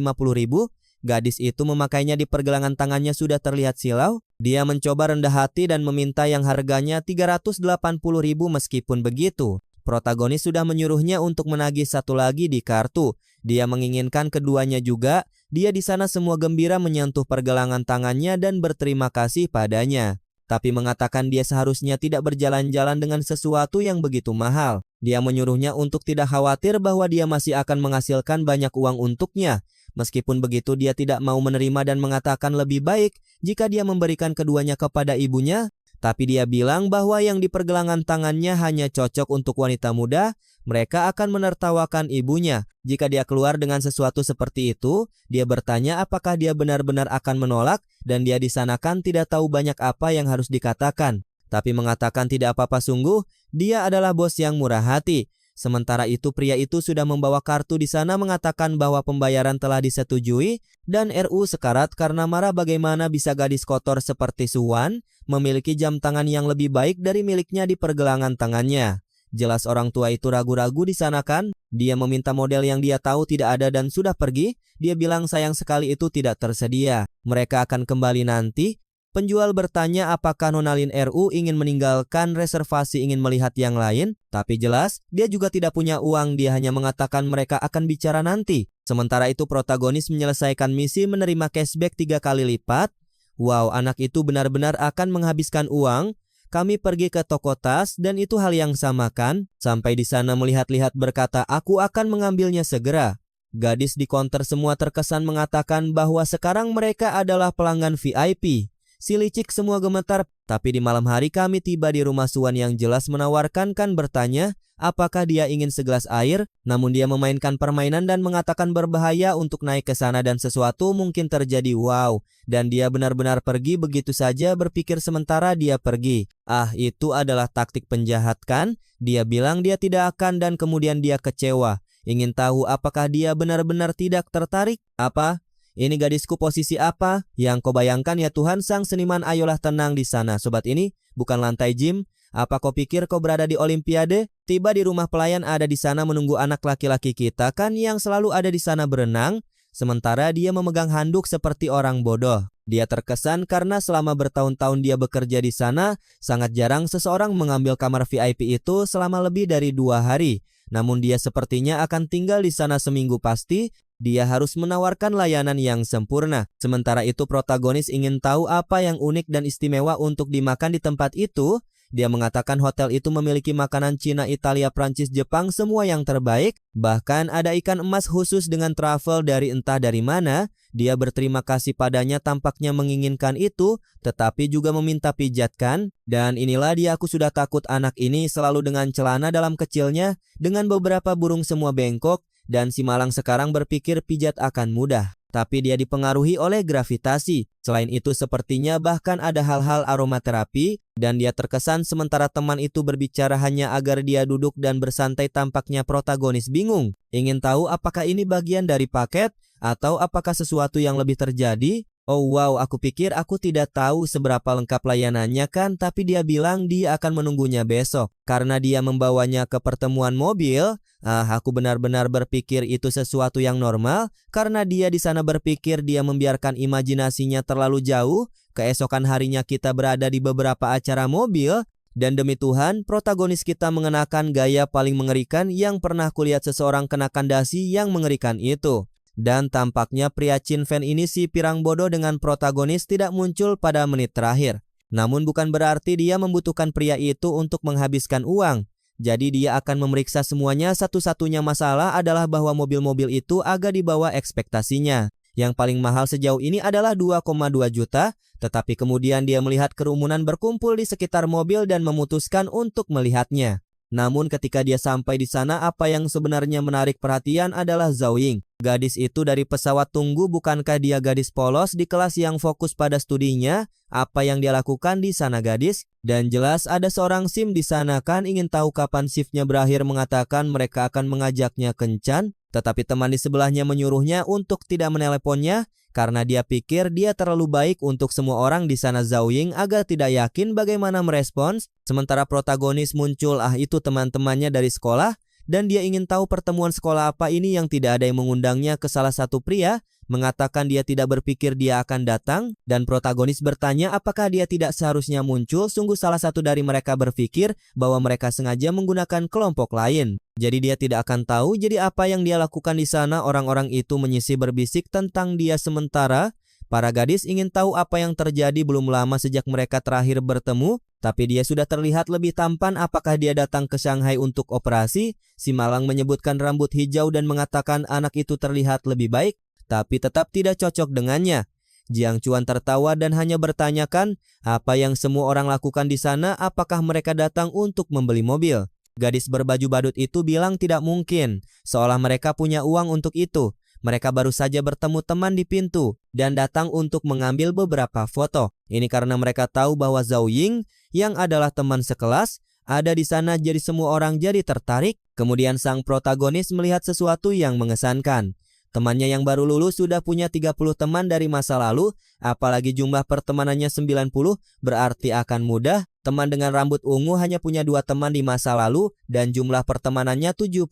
Gadis itu memakainya di pergelangan tangannya sudah terlihat silau. Dia mencoba rendah hati dan meminta yang harganya 380.000 meskipun begitu. Protagonis sudah menyuruhnya untuk menagih satu lagi di kartu. Dia menginginkan keduanya juga. Dia di sana semua gembira menyentuh pergelangan tangannya dan berterima kasih padanya. Tapi mengatakan dia seharusnya tidak berjalan-jalan dengan sesuatu yang begitu mahal. Dia menyuruhnya untuk tidak khawatir bahwa dia masih akan menghasilkan banyak uang untuknya. Meskipun begitu dia tidak mau menerima dan mengatakan lebih baik jika dia memberikan keduanya kepada ibunya. Tapi dia bilang bahwa yang di pergelangan tangannya hanya cocok untuk wanita muda. Mereka akan menertawakan ibunya. Jika dia keluar dengan sesuatu seperti itu, dia bertanya apakah dia benar-benar akan menolak dan dia di sana kan tidak tahu banyak apa yang harus dikatakan. Tapi mengatakan tidak apa-apa sungguh, dia adalah bos yang murah hati. Sementara itu pria itu sudah membawa kartu di sana mengatakan bahwa pembayaran telah disetujui dan RU sekarat karena marah bagaimana bisa gadis kotor seperti Suwan memiliki jam tangan yang lebih baik dari miliknya di pergelangan tangannya. Jelas orang tua itu ragu-ragu di sana kan? Dia meminta model yang dia tahu tidak ada dan sudah pergi. Dia bilang sayang sekali itu tidak tersedia. Mereka akan kembali nanti. Penjual bertanya apakah Nonalin RU ingin meninggalkan reservasi ingin melihat yang lain, tapi jelas dia juga tidak punya uang, dia hanya mengatakan mereka akan bicara nanti. Sementara itu protagonis menyelesaikan misi menerima cashback 3 kali lipat. Wow, anak itu benar-benar akan menghabiskan uang. Kami pergi ke toko tas dan itu hal yang sama kan? Sampai di sana melihat-lihat berkata aku akan mengambilnya segera. Gadis di konter semua terkesan mengatakan bahwa sekarang mereka adalah pelanggan VIP. Si licik semua gemetar, tapi di malam hari kami tiba di rumah Suwan yang jelas menawarkan kan bertanya, apakah dia ingin segelas air, namun dia memainkan permainan dan mengatakan berbahaya untuk naik ke sana dan sesuatu mungkin terjadi wow, dan dia benar-benar pergi begitu saja berpikir sementara dia pergi. Ah, itu adalah taktik penjahat kan? Dia bilang dia tidak akan dan kemudian dia kecewa. Ingin tahu apakah dia benar-benar tidak tertarik? Apa? Ini gadisku posisi apa? Yang kau bayangkan ya Tuhan sang seniman, ayolah tenang di sana. Sobat, ini bukan lantai gym. Apa kau pikir kau berada di Olimpiade? Tiba di rumah pelayan ada di sana menunggu anak laki-laki kita kan yang selalu ada di sana berenang. Sementara dia memegang handuk seperti orang bodoh. Dia terkesan karena selama bertahun-tahun dia bekerja di sana, sangat jarang seseorang mengambil kamar VIP itu selama lebih dari 2 hari. Namun dia sepertinya akan tinggal di sana seminggu pasti. Dia harus menawarkan layanan yang sempurna. Sementara itu protagonis ingin tahu apa yang unik dan istimewa untuk dimakan di tempat itu. Dia mengatakan hotel itu memiliki makanan Cina, Italia, Prancis, Jepang, semua yang terbaik. Bahkan ada ikan emas khusus dengan truffle dari entah dari mana. Dia berterima kasih padanya, tampaknya menginginkan itu, tetapi juga meminta pijatkan. Dan inilah dia, aku sudah takut anak ini selalu dengan celana dalam kecilnya, dengan beberapa burung semua bengkok. Dan si malang sekarang berpikir pijat akan mudah. Tapi dia dipengaruhi oleh gravitasi. Selain itu sepertinya bahkan ada hal-hal aromaterapi. Dan dia terkesan sementara teman itu berbicara hanya agar dia duduk dan bersantai. Tampaknya protagonis bingung. Ingin tahu apakah ini bagian dari paket? Atau apakah sesuatu yang lebih terjadi? Oh wow, aku pikir aku tidak tahu seberapa lengkap layanannya kan, tapi dia bilang dia akan menunggunya besok. Karena dia membawanya ke pertemuan mobil, aku benar-benar berpikir itu sesuatu yang normal, karena dia di sana berpikir dia membiarkan imajinasinya terlalu jauh. Keesokan harinya kita berada di beberapa acara mobil, dan demi Tuhan, protagonis kita mengenakan gaya paling mengerikan yang pernah kulihat seseorang kenakan dasi yang mengerikan itu. Dan tampaknya pria Chin Fan ini si pirang bodoh dengan protagonis tidak muncul pada menit terakhir. Namun bukan berarti dia membutuhkan pria itu untuk menghabiskan uang. Jadi dia akan memeriksa semuanya. Satu-satunya masalah adalah bahwa mobil-mobil itu agak di bawah ekspektasinya. Yang paling mahal sejauh ini adalah 2,2 juta. Tetapi kemudian dia melihat kerumunan berkumpul di sekitar mobil dan memutuskan untuk melihatnya. Namun ketika dia sampai di sana, apa yang sebenarnya menarik perhatian adalah Zhao Ying. Gadis itu dari pesawat tunggu, bukankah dia gadis polos di kelas yang fokus pada studinya? Apa yang dia lakukan di sana gadis? Dan jelas ada seorang SIM di sana kan ingin tahu kapan shiftnya berakhir, mengatakan mereka akan mengajaknya kencan. Tetapi teman di sebelahnya menyuruhnya untuk tidak meneleponnya karena dia pikir dia terlalu baik untuk semua orang di sana. Zhao Ying agak tidak yakin bagaimana merespons. Sementara protagonis muncul, itu teman-temannya dari sekolah. Dan dia ingin tahu pertemuan sekolah apa ini yang tidak ada yang mengundangnya ke salah satu pria. Mengatakan dia tidak berpikir dia akan datang. Dan protagonis bertanya apakah dia tidak seharusnya muncul. Sungguh salah satu dari mereka berpikir bahwa mereka sengaja menggunakan kelompok lain. Jadi dia tidak akan tahu. Jadi apa yang dia lakukan di sana? Orang-orang itu menyisih berbisik tentang dia. Sementara para gadis ingin tahu apa yang terjadi belum lama sejak mereka terakhir bertemu. Tapi dia sudah terlihat lebih tampan. Apakah dia datang ke Shanghai untuk operasi? Si malang menyebutkan rambut hijau dan mengatakan anak itu terlihat lebih baik. Tapi tetap tidak cocok dengannya. Jiang Chuan tertawa dan hanya bertanyakan apa yang semua orang lakukan di sana. Apakah mereka datang untuk membeli mobil? Gadis berbaju badut itu bilang tidak mungkin, seolah mereka punya uang untuk itu. Mereka baru saja bertemu teman di pintu dan datang untuk mengambil beberapa foto. Ini karena mereka tahu bahwa Zhao Ying yang adalah teman sekelas ada di sana jadi semua orang jadi tertarik. Kemudian sang protagonis melihat sesuatu yang mengesankan. Temannya yang baru lulus sudah punya 30 teman dari masa lalu, apalagi jumlah pertemanannya 90, berarti akan mudah. Teman dengan rambut ungu hanya punya 2 teman di masa lalu dan jumlah pertemanannya 75.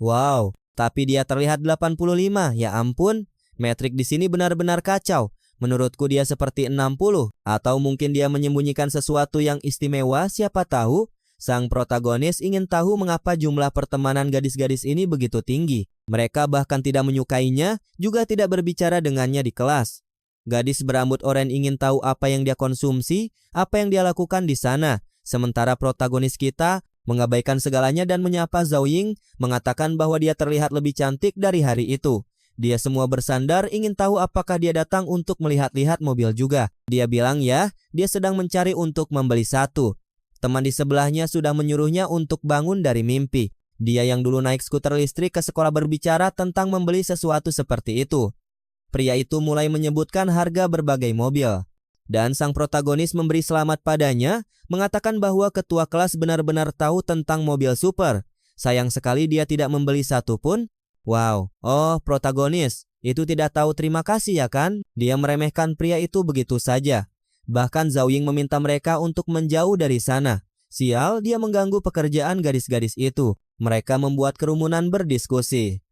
Wow, tapi dia terlihat 85, ya ampun. Metrik di sini benar-benar kacau. Menurutku dia seperti 60, atau mungkin dia menyembunyikan sesuatu yang istimewa, siapa tahu. Sang protagonis ingin tahu mengapa jumlah pertemanan gadis-gadis ini begitu tinggi. Mereka bahkan tidak menyukainya, juga tidak berbicara dengannya di kelas. Gadis berambut oranye ingin tahu apa yang dia konsumsi, apa yang dia lakukan di sana. Sementara protagonis kita mengabaikan segalanya dan menyapa Zhao Ying, mengatakan bahwa dia terlihat lebih cantik dari hari itu. Dia semua bersandar ingin tahu apakah dia datang untuk melihat-lihat mobil juga. Dia bilang ya, dia sedang mencari untuk membeli satu. Teman di sebelahnya sudah menyuruhnya untuk bangun dari mimpi. Dia yang dulu naik skuter listrik ke sekolah berbicara tentang membeli sesuatu seperti itu. Pria itu mulai menyebutkan harga berbagai mobil. Dan sang protagonis memberi selamat padanya, mengatakan bahwa ketua kelas benar-benar tahu tentang mobil super. Sayang sekali dia tidak membeli satu pun. Wow, oh protagonis, itu tidak tahu terima kasih ya kan? Dia meremehkan pria itu begitu saja. Bahkan Zhao Ying meminta mereka untuk menjauh dari sana. Sial, dia mengganggu pekerjaan gadis-gadis itu. Mereka membuat kerumunan berdiskusi.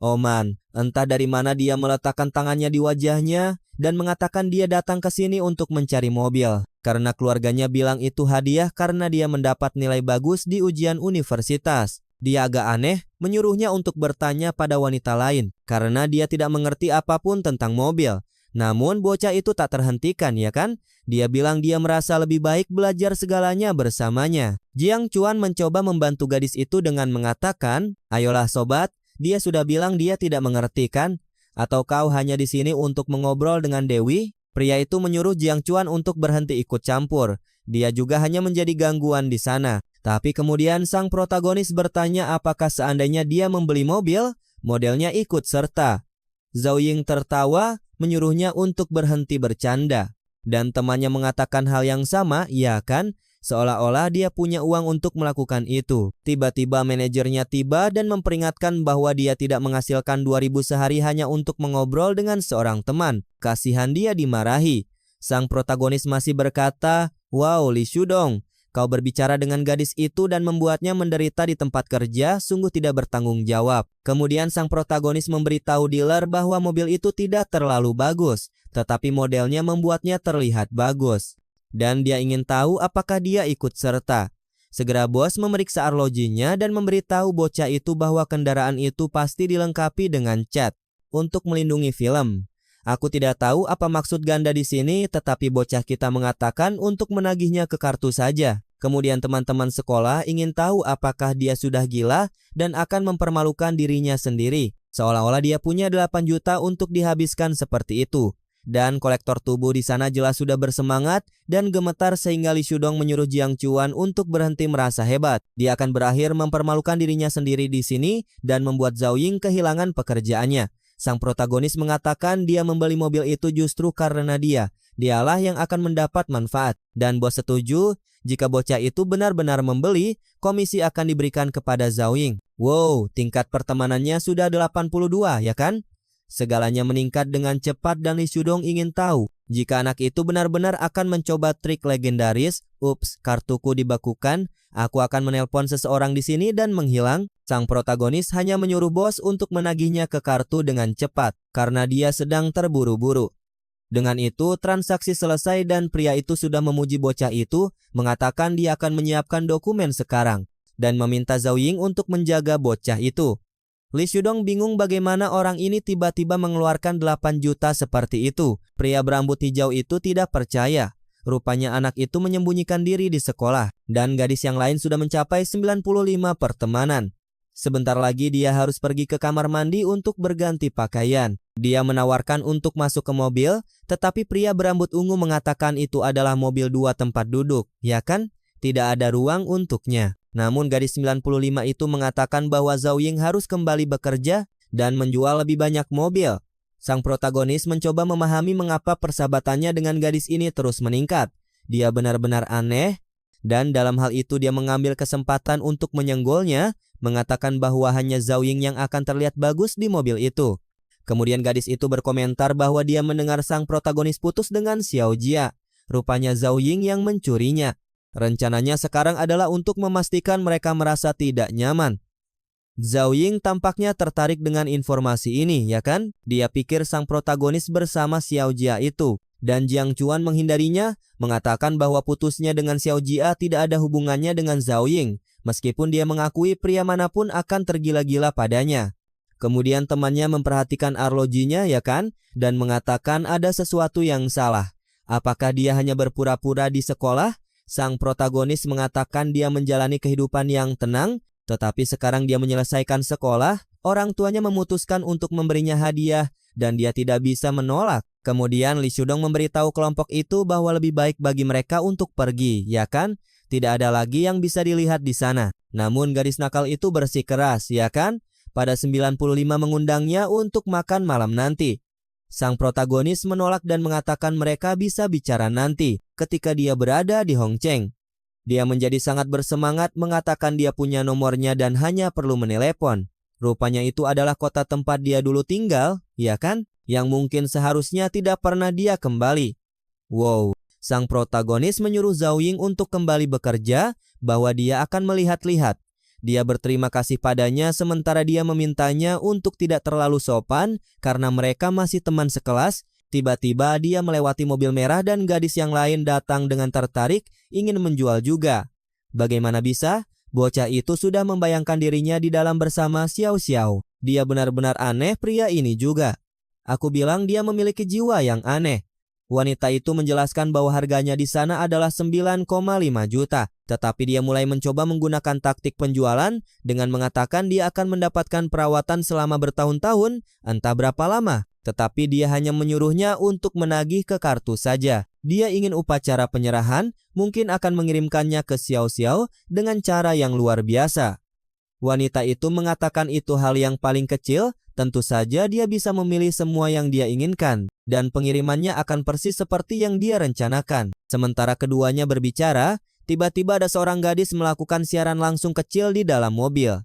Oman, entah dari mana dia meletakkan tangannya di wajahnya dan mengatakan dia datang ke sini untuk mencari mobil. Karena keluarganya bilang itu hadiah karena dia mendapat nilai bagus di ujian universitas. Dia agak aneh, menyuruhnya untuk bertanya pada wanita lain karena dia tidak mengerti apapun tentang mobil. Namun bocah itu tak terhentikan ya kan? Dia bilang dia merasa lebih baik belajar segalanya bersamanya. Jiang Chuan mencoba membantu gadis itu dengan mengatakan, ayolah sobat, dia sudah bilang dia tidak mengerti kan? Atau kau hanya di sini untuk mengobrol dengan Dewi? Pria itu menyuruh Jiang Chuan untuk berhenti ikut campur. Dia juga hanya menjadi gangguan di sana. Tapi kemudian sang protagonis bertanya apakah seandainya dia membeli mobil, modelnya ikut serta. Zhao Ying tertawa, menyuruhnya untuk berhenti bercanda. Dan temannya mengatakan hal yang sama, ya kan? Seolah-olah dia punya uang untuk melakukan itu. Tiba-tiba manajernya tiba dan memperingatkan bahwa dia tidak menghasilkan 2.000 sehari hanya untuk mengobrol dengan seorang teman. Kasihan dia dimarahi. Sang protagonis masih berkata, wow Li Shudong, kau berbicara dengan gadis itu dan membuatnya menderita di tempat kerja, sungguh tidak bertanggung jawab. Kemudian sang protagonis memberitahu dealer bahwa mobil itu tidak terlalu bagus, tetapi modelnya membuatnya terlihat bagus. Dan dia ingin tahu apakah dia ikut serta. Segera bos memeriksa arlojinya dan memberitahu bocah itu bahwa kendaraan itu pasti dilengkapi dengan cat untuk melindungi film. Aku tidak tahu apa maksud ganda di sini, tetapi bocah kita mengatakan untuk menagihnya ke kartu saja. Kemudian teman-teman sekolah ingin tahu apakah dia sudah gila dan akan mempermalukan dirinya sendiri. Seolah-olah dia punya 8 juta untuk dihabiskan seperti itu. Dan kolektor tubuh di sana jelas sudah bersemangat dan gemetar sehingga Li Shudong menyuruh Jiang Chuan untuk berhenti merasa hebat. Dia akan berakhir mempermalukan dirinya sendiri di sini dan membuat Zhao Ying kehilangan pekerjaannya. Sang protagonis mengatakan dia membeli mobil itu justru karena dialah yang akan mendapat manfaat. Dan bos setuju, jika bocah itu benar-benar membeli, komisi akan diberikan kepada Zhao Ying. Wow, tingkat pertemanannya sudah 82 ya kan? Segalanya meningkat dengan cepat dan Li Shudong ingin tahu jika anak itu benar-benar akan mencoba trik legendaris. Ups, kartuku dibekukan. Aku akan menelpon seseorang di sini dan menghilang. Sang protagonis hanya menyuruh bos untuk menagihnya ke kartu dengan cepat karena dia sedang terburu-buru. Dengan itu, transaksi selesai dan pria itu sudah memuji bocah itu, mengatakan dia akan menyiapkan dokumen sekarang dan meminta Zhao Ying untuk menjaga bocah itu. Li Shudong bingung bagaimana orang ini tiba-tiba mengeluarkan 8 juta seperti itu. Pria berambut hijau itu tidak percaya. Rupanya anak itu menyembunyikan diri di sekolah dan gadis yang lain sudah mencapai 95 pertemanan. Sebentar lagi dia harus pergi ke kamar mandi untuk berganti pakaian. Dia menawarkan untuk masuk ke mobil, tetapi pria berambut ungu mengatakan itu adalah mobil 2 tempat duduk, ya kan? Tidak ada ruang untuknya. Namun gadis 95 itu mengatakan bahwa Zhao Ying harus kembali bekerja dan menjual lebih banyak mobil. Sang protagonis mencoba memahami mengapa persahabatannya dengan gadis ini terus meningkat. Dia benar-benar aneh. Dan dalam hal itu dia mengambil kesempatan untuk menyenggolnya, mengatakan bahwa hanya Zhao Ying yang akan terlihat bagus di mobil itu. Kemudian gadis itu berkomentar bahwa dia mendengar sang protagonis putus dengan Xiao Jia. Rupanya Zhao Ying yang mencurinya. Rencananya sekarang adalah untuk memastikan mereka merasa tidak nyaman. Zhao Ying tampaknya tertarik dengan informasi ini, ya kan? Dia pikir sang protagonis bersama Xiao Jia itu. Dan Jiang Chuan menghindarinya, mengatakan bahwa putusnya dengan Xiao Jia tidak ada hubungannya dengan Zhao Ying, meskipun dia mengakui pria manapun akan tergila-gila padanya. Kemudian temannya memperhatikan arlojinya, ya kan? Dan mengatakan ada sesuatu yang salah. Apakah dia hanya berpura-pura di sekolah? Sang protagonis mengatakan dia menjalani kehidupan yang tenang, tetapi sekarang dia menyelesaikan sekolah, orang tuanya memutuskan untuk memberinya hadiah, dan dia tidak bisa menolak. Kemudian Li Shudong memberitahu kelompok itu bahwa lebih baik bagi mereka untuk pergi, ya kan? Tidak ada lagi yang bisa dilihat di sana. Namun gadis nakal itu bersikeras, ya kan? Pada 95 mengundangnya untuk makan malam nanti. Sang protagonis menolak dan mengatakan mereka bisa bicara nanti ketika dia berada di Hongcheng. Dia menjadi sangat bersemangat mengatakan dia punya nomornya dan hanya perlu menelepon. Rupanya itu adalah kota tempat dia dulu tinggal, ya kan? Yang mungkin seharusnya tidak pernah dia kembali. Wow, sang protagonis menyuruh Zhao Ying untuk kembali bekerja, bahwa dia akan melihat-lihat. Dia berterima kasih padanya sementara dia memintanya untuk tidak terlalu sopan karena mereka masih teman sekelas. Tiba-tiba dia melewati mobil merah dan gadis yang lain datang dengan tertarik ingin menjual juga. Bagaimana bisa? Bocah itu sudah membayangkan dirinya di dalam bersama Xiao Xiao. Dia benar-benar aneh pria ini juga. Aku bilang dia memiliki jiwa yang aneh. Wanita itu menjelaskan bahwa harganya di sana adalah 9,5 juta. Tetapi dia mulai mencoba menggunakan taktik penjualan dengan mengatakan dia akan mendapatkan perawatan selama bertahun-tahun, entah berapa lama. Tetapi dia hanya menyuruhnya untuk menagih ke kartu saja. Dia ingin upacara penyerahan, mungkin akan mengirimkannya ke Xiao Xiao dengan cara yang luar biasa. Wanita itu mengatakan itu hal yang paling kecil, tentu saja dia bisa memilih semua yang dia inginkan, dan pengirimannya akan persis seperti yang dia rencanakan. Sementara keduanya berbicara, tiba-tiba ada seorang gadis melakukan siaran langsung kecil di dalam mobil.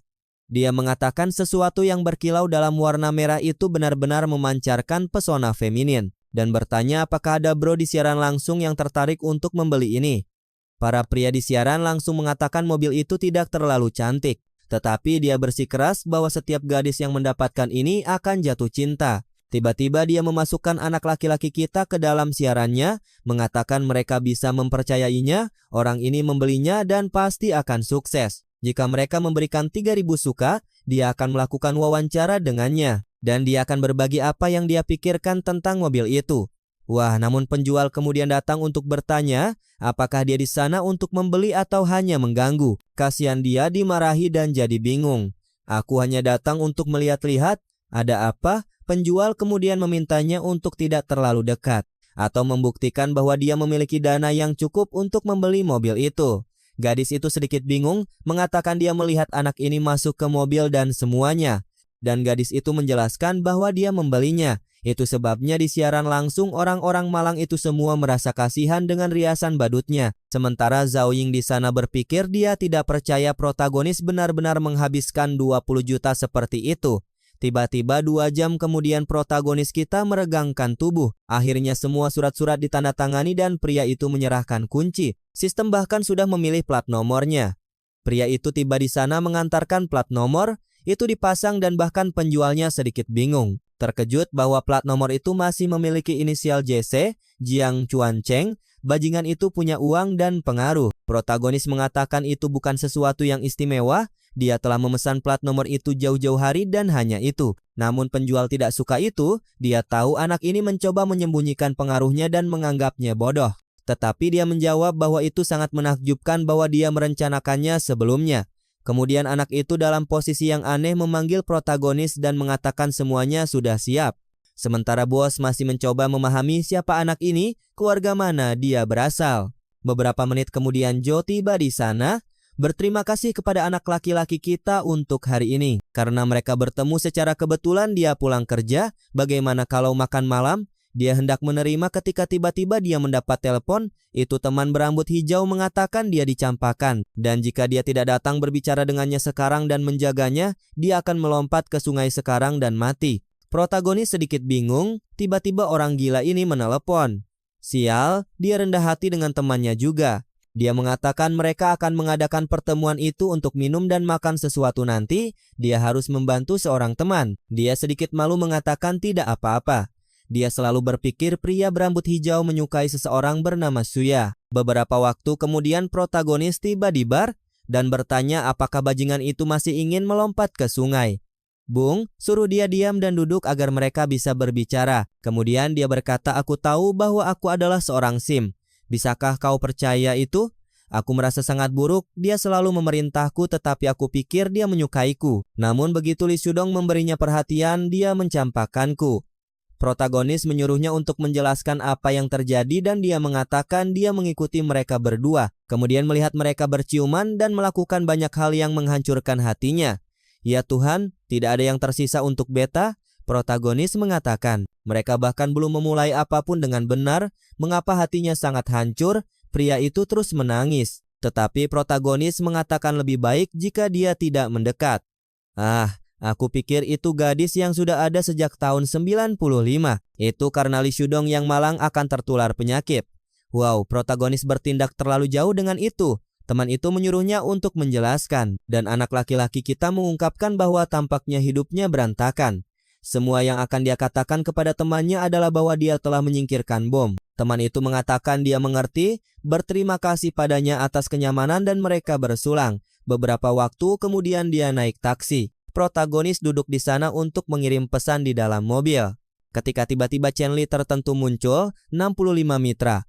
Dia mengatakan sesuatu yang berkilau dalam warna merah itu benar-benar memancarkan pesona feminin, dan bertanya apakah ada bro di siaran langsung yang tertarik untuk membeli ini. Para pria di siaran langsung mengatakan mobil itu tidak terlalu cantik, tetapi dia bersikeras bahwa setiap gadis yang mendapatkan ini akan jatuh cinta. Tiba-tiba dia memasukkan anak laki-laki kita ke dalam siarannya, mengatakan mereka bisa mempercayainya, orang ini membelinya dan pasti akan sukses. Jika mereka memberikan 3.000 suka, dia akan melakukan wawancara dengannya, dan dia akan berbagi apa yang dia pikirkan tentang mobil itu. Wah, namun penjual kemudian datang untuk bertanya, apakah dia di sana untuk membeli atau hanya mengganggu. Kasihan dia dimarahi dan jadi bingung. Aku hanya datang untuk melihat-lihat, ada apa? Penjual kemudian memintanya untuk tidak terlalu dekat, atau membuktikan bahwa dia memiliki dana yang cukup untuk membeli mobil itu. Gadis itu sedikit bingung, mengatakan dia melihat anak ini masuk ke mobil dan semuanya. Dan gadis itu menjelaskan bahwa dia membelinya. Itu sebabnya di siaran langsung orang-orang Malang itu semua merasa kasihan dengan riasan badutnya. Sementara Zhao Ying di sana berpikir dia tidak percaya protagonis benar-benar menghabiskan 20 juta seperti itu. Tiba-tiba 2 jam kemudian protagonis kita meregangkan tubuh. Akhirnya semua surat-surat ditandatangani dan pria itu menyerahkan kunci. Sistem bahkan sudah memilih plat nomornya. Pria itu tiba di sana mengantarkan plat nomor, itu dipasang dan bahkan penjualnya sedikit bingung. Terkejut bahwa plat nomor itu masih memiliki inisial JC, Jiang Chuan Cheng. Bajingan itu punya uang dan pengaruh. Protagonis mengatakan itu bukan sesuatu yang istimewa. Dia telah memesan plat nomor itu jauh-jauh hari dan hanya itu. Namun penjual tidak suka itu. Dia tahu anak ini mencoba menyembunyikan pengaruhnya dan menganggapnya bodoh. Tetapi dia menjawab bahwa itu sangat menakjubkan bahwa dia merencanakannya sebelumnya. Kemudian anak itu dalam posisi yang aneh memanggil protagonis dan mengatakan semuanya sudah siap. Sementara bos masih mencoba memahami siapa anak ini, keluarga mana dia berasal. Beberapa menit kemudian Joe tiba di sana. Berterima kasih kepada anak laki-laki kita untuk hari ini. Karena mereka bertemu secara kebetulan dia pulang kerja, bagaimana kalau makan malam? Dia hendak menerima ketika tiba-tiba dia mendapat telepon. Itu teman berambut hijau mengatakan dia dicampakkan. Dan jika dia tidak datang berbicara dengannya sekarang dan menjaganya, dia akan melompat ke sungai sekarang dan mati. Protagonis sedikit bingung, tiba-tiba orang gila ini menelepon. Sial, dia rendah hati dengan temannya juga. Dia mengatakan mereka akan mengadakan pertemuan itu untuk minum dan makan sesuatu nanti. Dia harus membantu seorang teman. Dia sedikit malu mengatakan tidak apa-apa. Dia selalu berpikir pria berambut hijau menyukai seseorang bernama Suya. Beberapa waktu kemudian protagonis tiba di bar dan bertanya apakah bajingan itu masih ingin melompat ke sungai. Bung, suruh dia diam dan duduk agar mereka bisa berbicara. Kemudian dia berkata, aku tahu bahwa aku adalah seorang sim. Bisakah kau percaya itu? Aku merasa sangat buruk, dia selalu memerintahku tetapi aku pikir dia menyukaiku. Namun begitu Lee Sudong memberinya perhatian, dia mencampakkanku. Protagonis menyuruhnya untuk menjelaskan apa yang terjadi dan dia mengatakan dia mengikuti mereka berdua. Kemudian melihat mereka berciuman dan melakukan banyak hal yang menghancurkan hatinya. Ya Tuhan, tidak ada yang tersisa untuk beta. Protagonis mengatakan, mereka bahkan belum memulai apapun dengan benar. Mengapa hatinya sangat hancur? Pria itu terus menangis. Tetapi protagonis mengatakan lebih baik jika dia tidak mendekat. Aku pikir itu gadis yang sudah ada sejak tahun 95. Itu karena Lee Sudong yang malang akan tertular penyakit. Wow, protagonis bertindak terlalu jauh dengan itu. Teman itu menyuruhnya untuk menjelaskan. Dan anak laki-laki kita mengungkapkan bahwa tampaknya hidupnya berantakan. Semua yang akan dia katakan kepada temannya adalah bahwa dia telah menyingkirkan bom. Teman itu mengatakan dia mengerti, berterima kasih padanya atas kenyamanan dan mereka bersulang. Beberapa waktu kemudian dia naik taksi. Protagonis duduk di sana untuk mengirim pesan di dalam mobil. Ketika tiba-tiba Chen Li tertentu muncul, 65 mitra.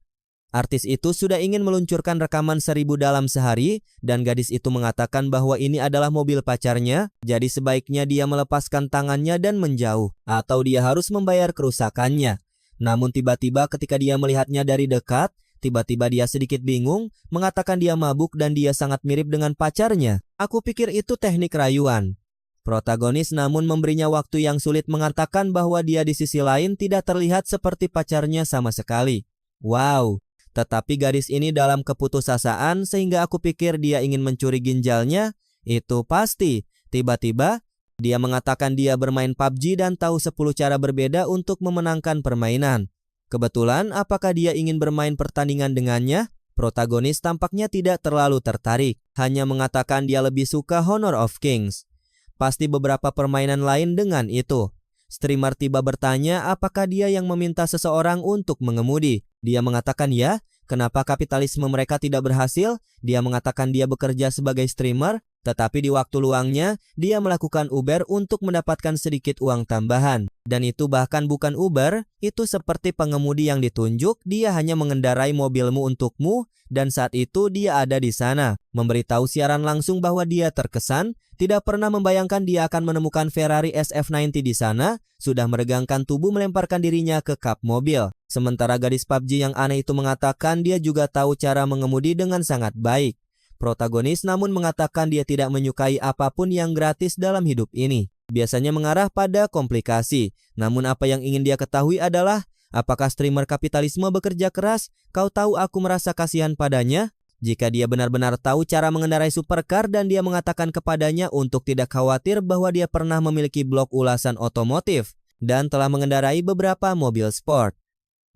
Artis itu sudah ingin meluncurkan rekaman 1000 dalam sehari, dan gadis itu mengatakan bahwa ini adalah mobil pacarnya, jadi sebaiknya dia melepaskan tangannya dan menjauh, atau dia harus membayar kerusakannya. Namun tiba-tiba ketika dia melihatnya dari dekat, tiba-tiba dia sedikit bingung, mengatakan dia mabuk dan dia sangat mirip dengan pacarnya. Aku pikir itu teknik rayuan. Protagonis namun memberinya waktu yang sulit mengatakan bahwa dia di sisi lain tidak terlihat seperti pacarnya sama sekali. Wow, tetapi gadis ini dalam keputusasaan sehingga aku pikir dia ingin mencuri ginjalnya. Itu pasti. Tiba-tiba dia mengatakan dia bermain PUBG dan tahu 10 cara berbeda untuk memenangkan permainan. Kebetulan apakah dia ingin bermain pertandingan dengannya? Protagonis tampaknya tidak terlalu tertarik, hanya mengatakan dia lebih suka Honor of Kings. Pasti beberapa permainan lain dengan itu. Streamer tiba bertanya apakah dia yang meminta seseorang untuk mengemudi. Dia mengatakan ya, kenapa kapitalisme mereka tidak berhasil? Dia mengatakan dia bekerja sebagai streamer, tetapi di waktu luangnya dia melakukan Uber untuk mendapatkan sedikit uang tambahan. Dan itu bahkan bukan Uber, itu seperti pengemudi yang ditunjuk, dia hanya mengendarai mobilmu untukmu, dan saat itu dia ada di sana, memberitahu siaran langsung bahwa dia terkesan, tidak pernah membayangkan dia akan menemukan Ferrari SF90 di sana, sudah meregangkan tubuh melemparkan dirinya ke kap mobil. Sementara gadis PUBG yang aneh itu mengatakan dia juga tahu cara mengemudi dengan sangat baik. Protagonis namun mengatakan dia tidak menyukai apapun yang gratis dalam hidup ini. Biasanya mengarah pada komplikasi. Namun apa yang ingin dia ketahui adalah, apakah streamer kapitalisme bekerja keras? Kau tahu aku merasa kasihan padanya? Jika dia benar-benar tahu cara mengendarai supercar dan dia mengatakan kepadanya untuk tidak khawatir bahwa dia pernah memiliki blog ulasan otomotif dan telah mengendarai beberapa mobil sport.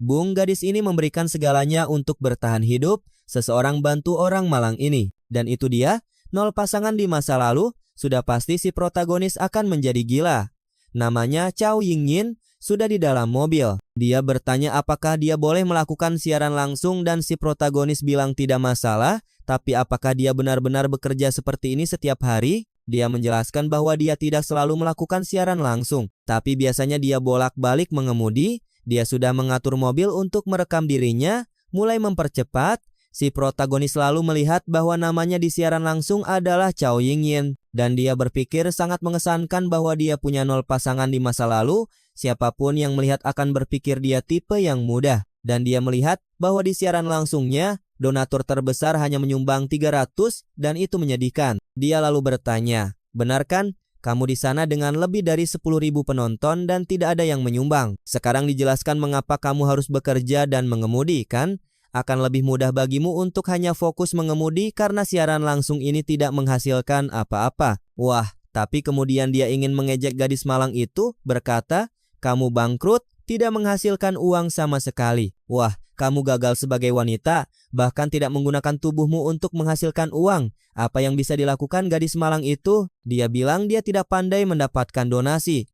Bung, gadis ini memberikan segalanya untuk bertahan hidup, seseorang bantu orang malang ini. Dan itu dia, 0 pasangan di masa lalu, sudah pasti si protagonis akan menjadi gila. Namanya Chow Ying-yin, sudah di dalam mobil. Dia bertanya apakah dia boleh melakukan siaran langsung dan si protagonis bilang tidak masalah, tapi apakah dia benar-benar bekerja seperti ini setiap hari? Dia menjelaskan bahwa dia tidak selalu melakukan siaran langsung, tapi biasanya dia bolak-balik mengemudi. Dia sudah mengatur mobil untuk merekam dirinya, mulai mempercepat. Si protagonis lalu melihat bahwa namanya di siaran langsung adalah Chow Ying-yin, dan dia berpikir sangat mengesankan bahwa dia punya 0 pasangan di masa lalu. Siapapun yang melihat akan berpikir dia tipe yang mudah, dan dia melihat bahwa di siaran langsungnya, donatur terbesar hanya menyumbang 300, dan itu menyedihkan. Dia lalu bertanya, benar kan? Kamu di sana dengan lebih dari 10.000 penonton dan tidak ada yang menyumbang. Sekarang dijelaskan mengapa kamu harus bekerja dan mengemudi, kan? Akan lebih mudah bagimu untuk hanya fokus mengemudi karena siaran langsung ini tidak menghasilkan apa-apa. Wah, tapi kemudian dia ingin mengejek gadis malang itu, berkata, kamu bangkrut, tidak menghasilkan uang sama sekali. Wah, kamu gagal sebagai wanita, bahkan tidak menggunakan tubuhmu untuk menghasilkan uang. Apa yang bisa dilakukan gadis malang itu? Dia bilang dia tidak pandai mendapatkan donasi.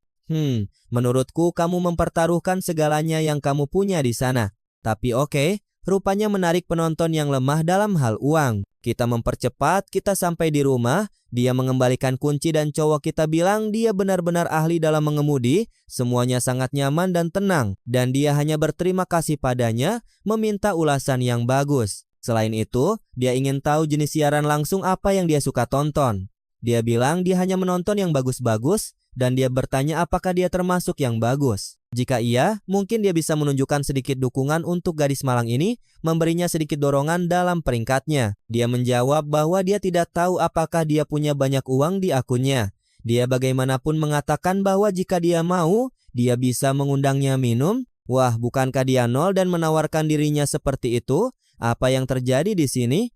Menurutku kamu mempertaruhkan segalanya yang kamu punya di sana. Tapi oke, rupanya menarik penonton yang lemah dalam hal uang. Kita mempercepat, kita sampai di rumah, dia mengembalikan kunci dan cowok kita bilang dia benar-benar ahli dalam mengemudi, semuanya sangat nyaman dan tenang, dan dia hanya berterima kasih padanya, meminta ulasan yang bagus. Selain itu, dia ingin tahu jenis siaran langsung apa yang dia suka tonton. Dia bilang dia hanya menonton yang bagus-bagus, dan dia bertanya apakah dia termasuk yang bagus. Jika iya, mungkin dia bisa menunjukkan sedikit dukungan untuk gadis malang ini, memberinya sedikit dorongan dalam peringkatnya. Dia menjawab bahwa dia tidak tahu apakah dia punya banyak uang di akunnya. Dia bagaimanapun mengatakan bahwa jika dia mau, dia bisa mengundangnya minum. Wah, bukankah dia nol dan menawarkan dirinya seperti itu? Apa yang terjadi di sini?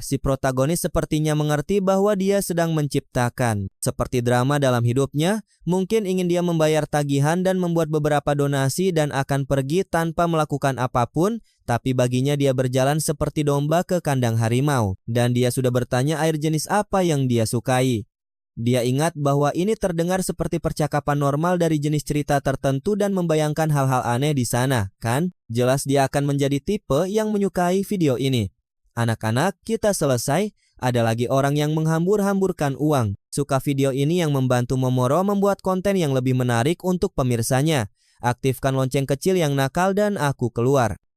Si protagonis sepertinya mengerti bahwa dia sedang menciptakan. Seperti drama dalam hidupnya, mungkin ingin dia membayar tagihan dan membuat beberapa donasi dan akan pergi tanpa melakukan apapun, tapi baginya dia berjalan seperti domba ke kandang harimau, dan dia sudah bertanya air jenis apa yang dia sukai. Dia ingat bahwa ini terdengar seperti percakapan normal dari jenis cerita tertentu dan membayangkan hal-hal aneh di sana, kan? Jelas dia akan menjadi tipe yang menyukai video ini. Anak-anak, kita selesai. Ada lagi orang yang menghambur-hamburkan uang. Suka video ini yang membantu Momoro membuat konten yang lebih menarik untuk pemirsanya. Aktifkan lonceng kecil yang nakal dan aku keluar.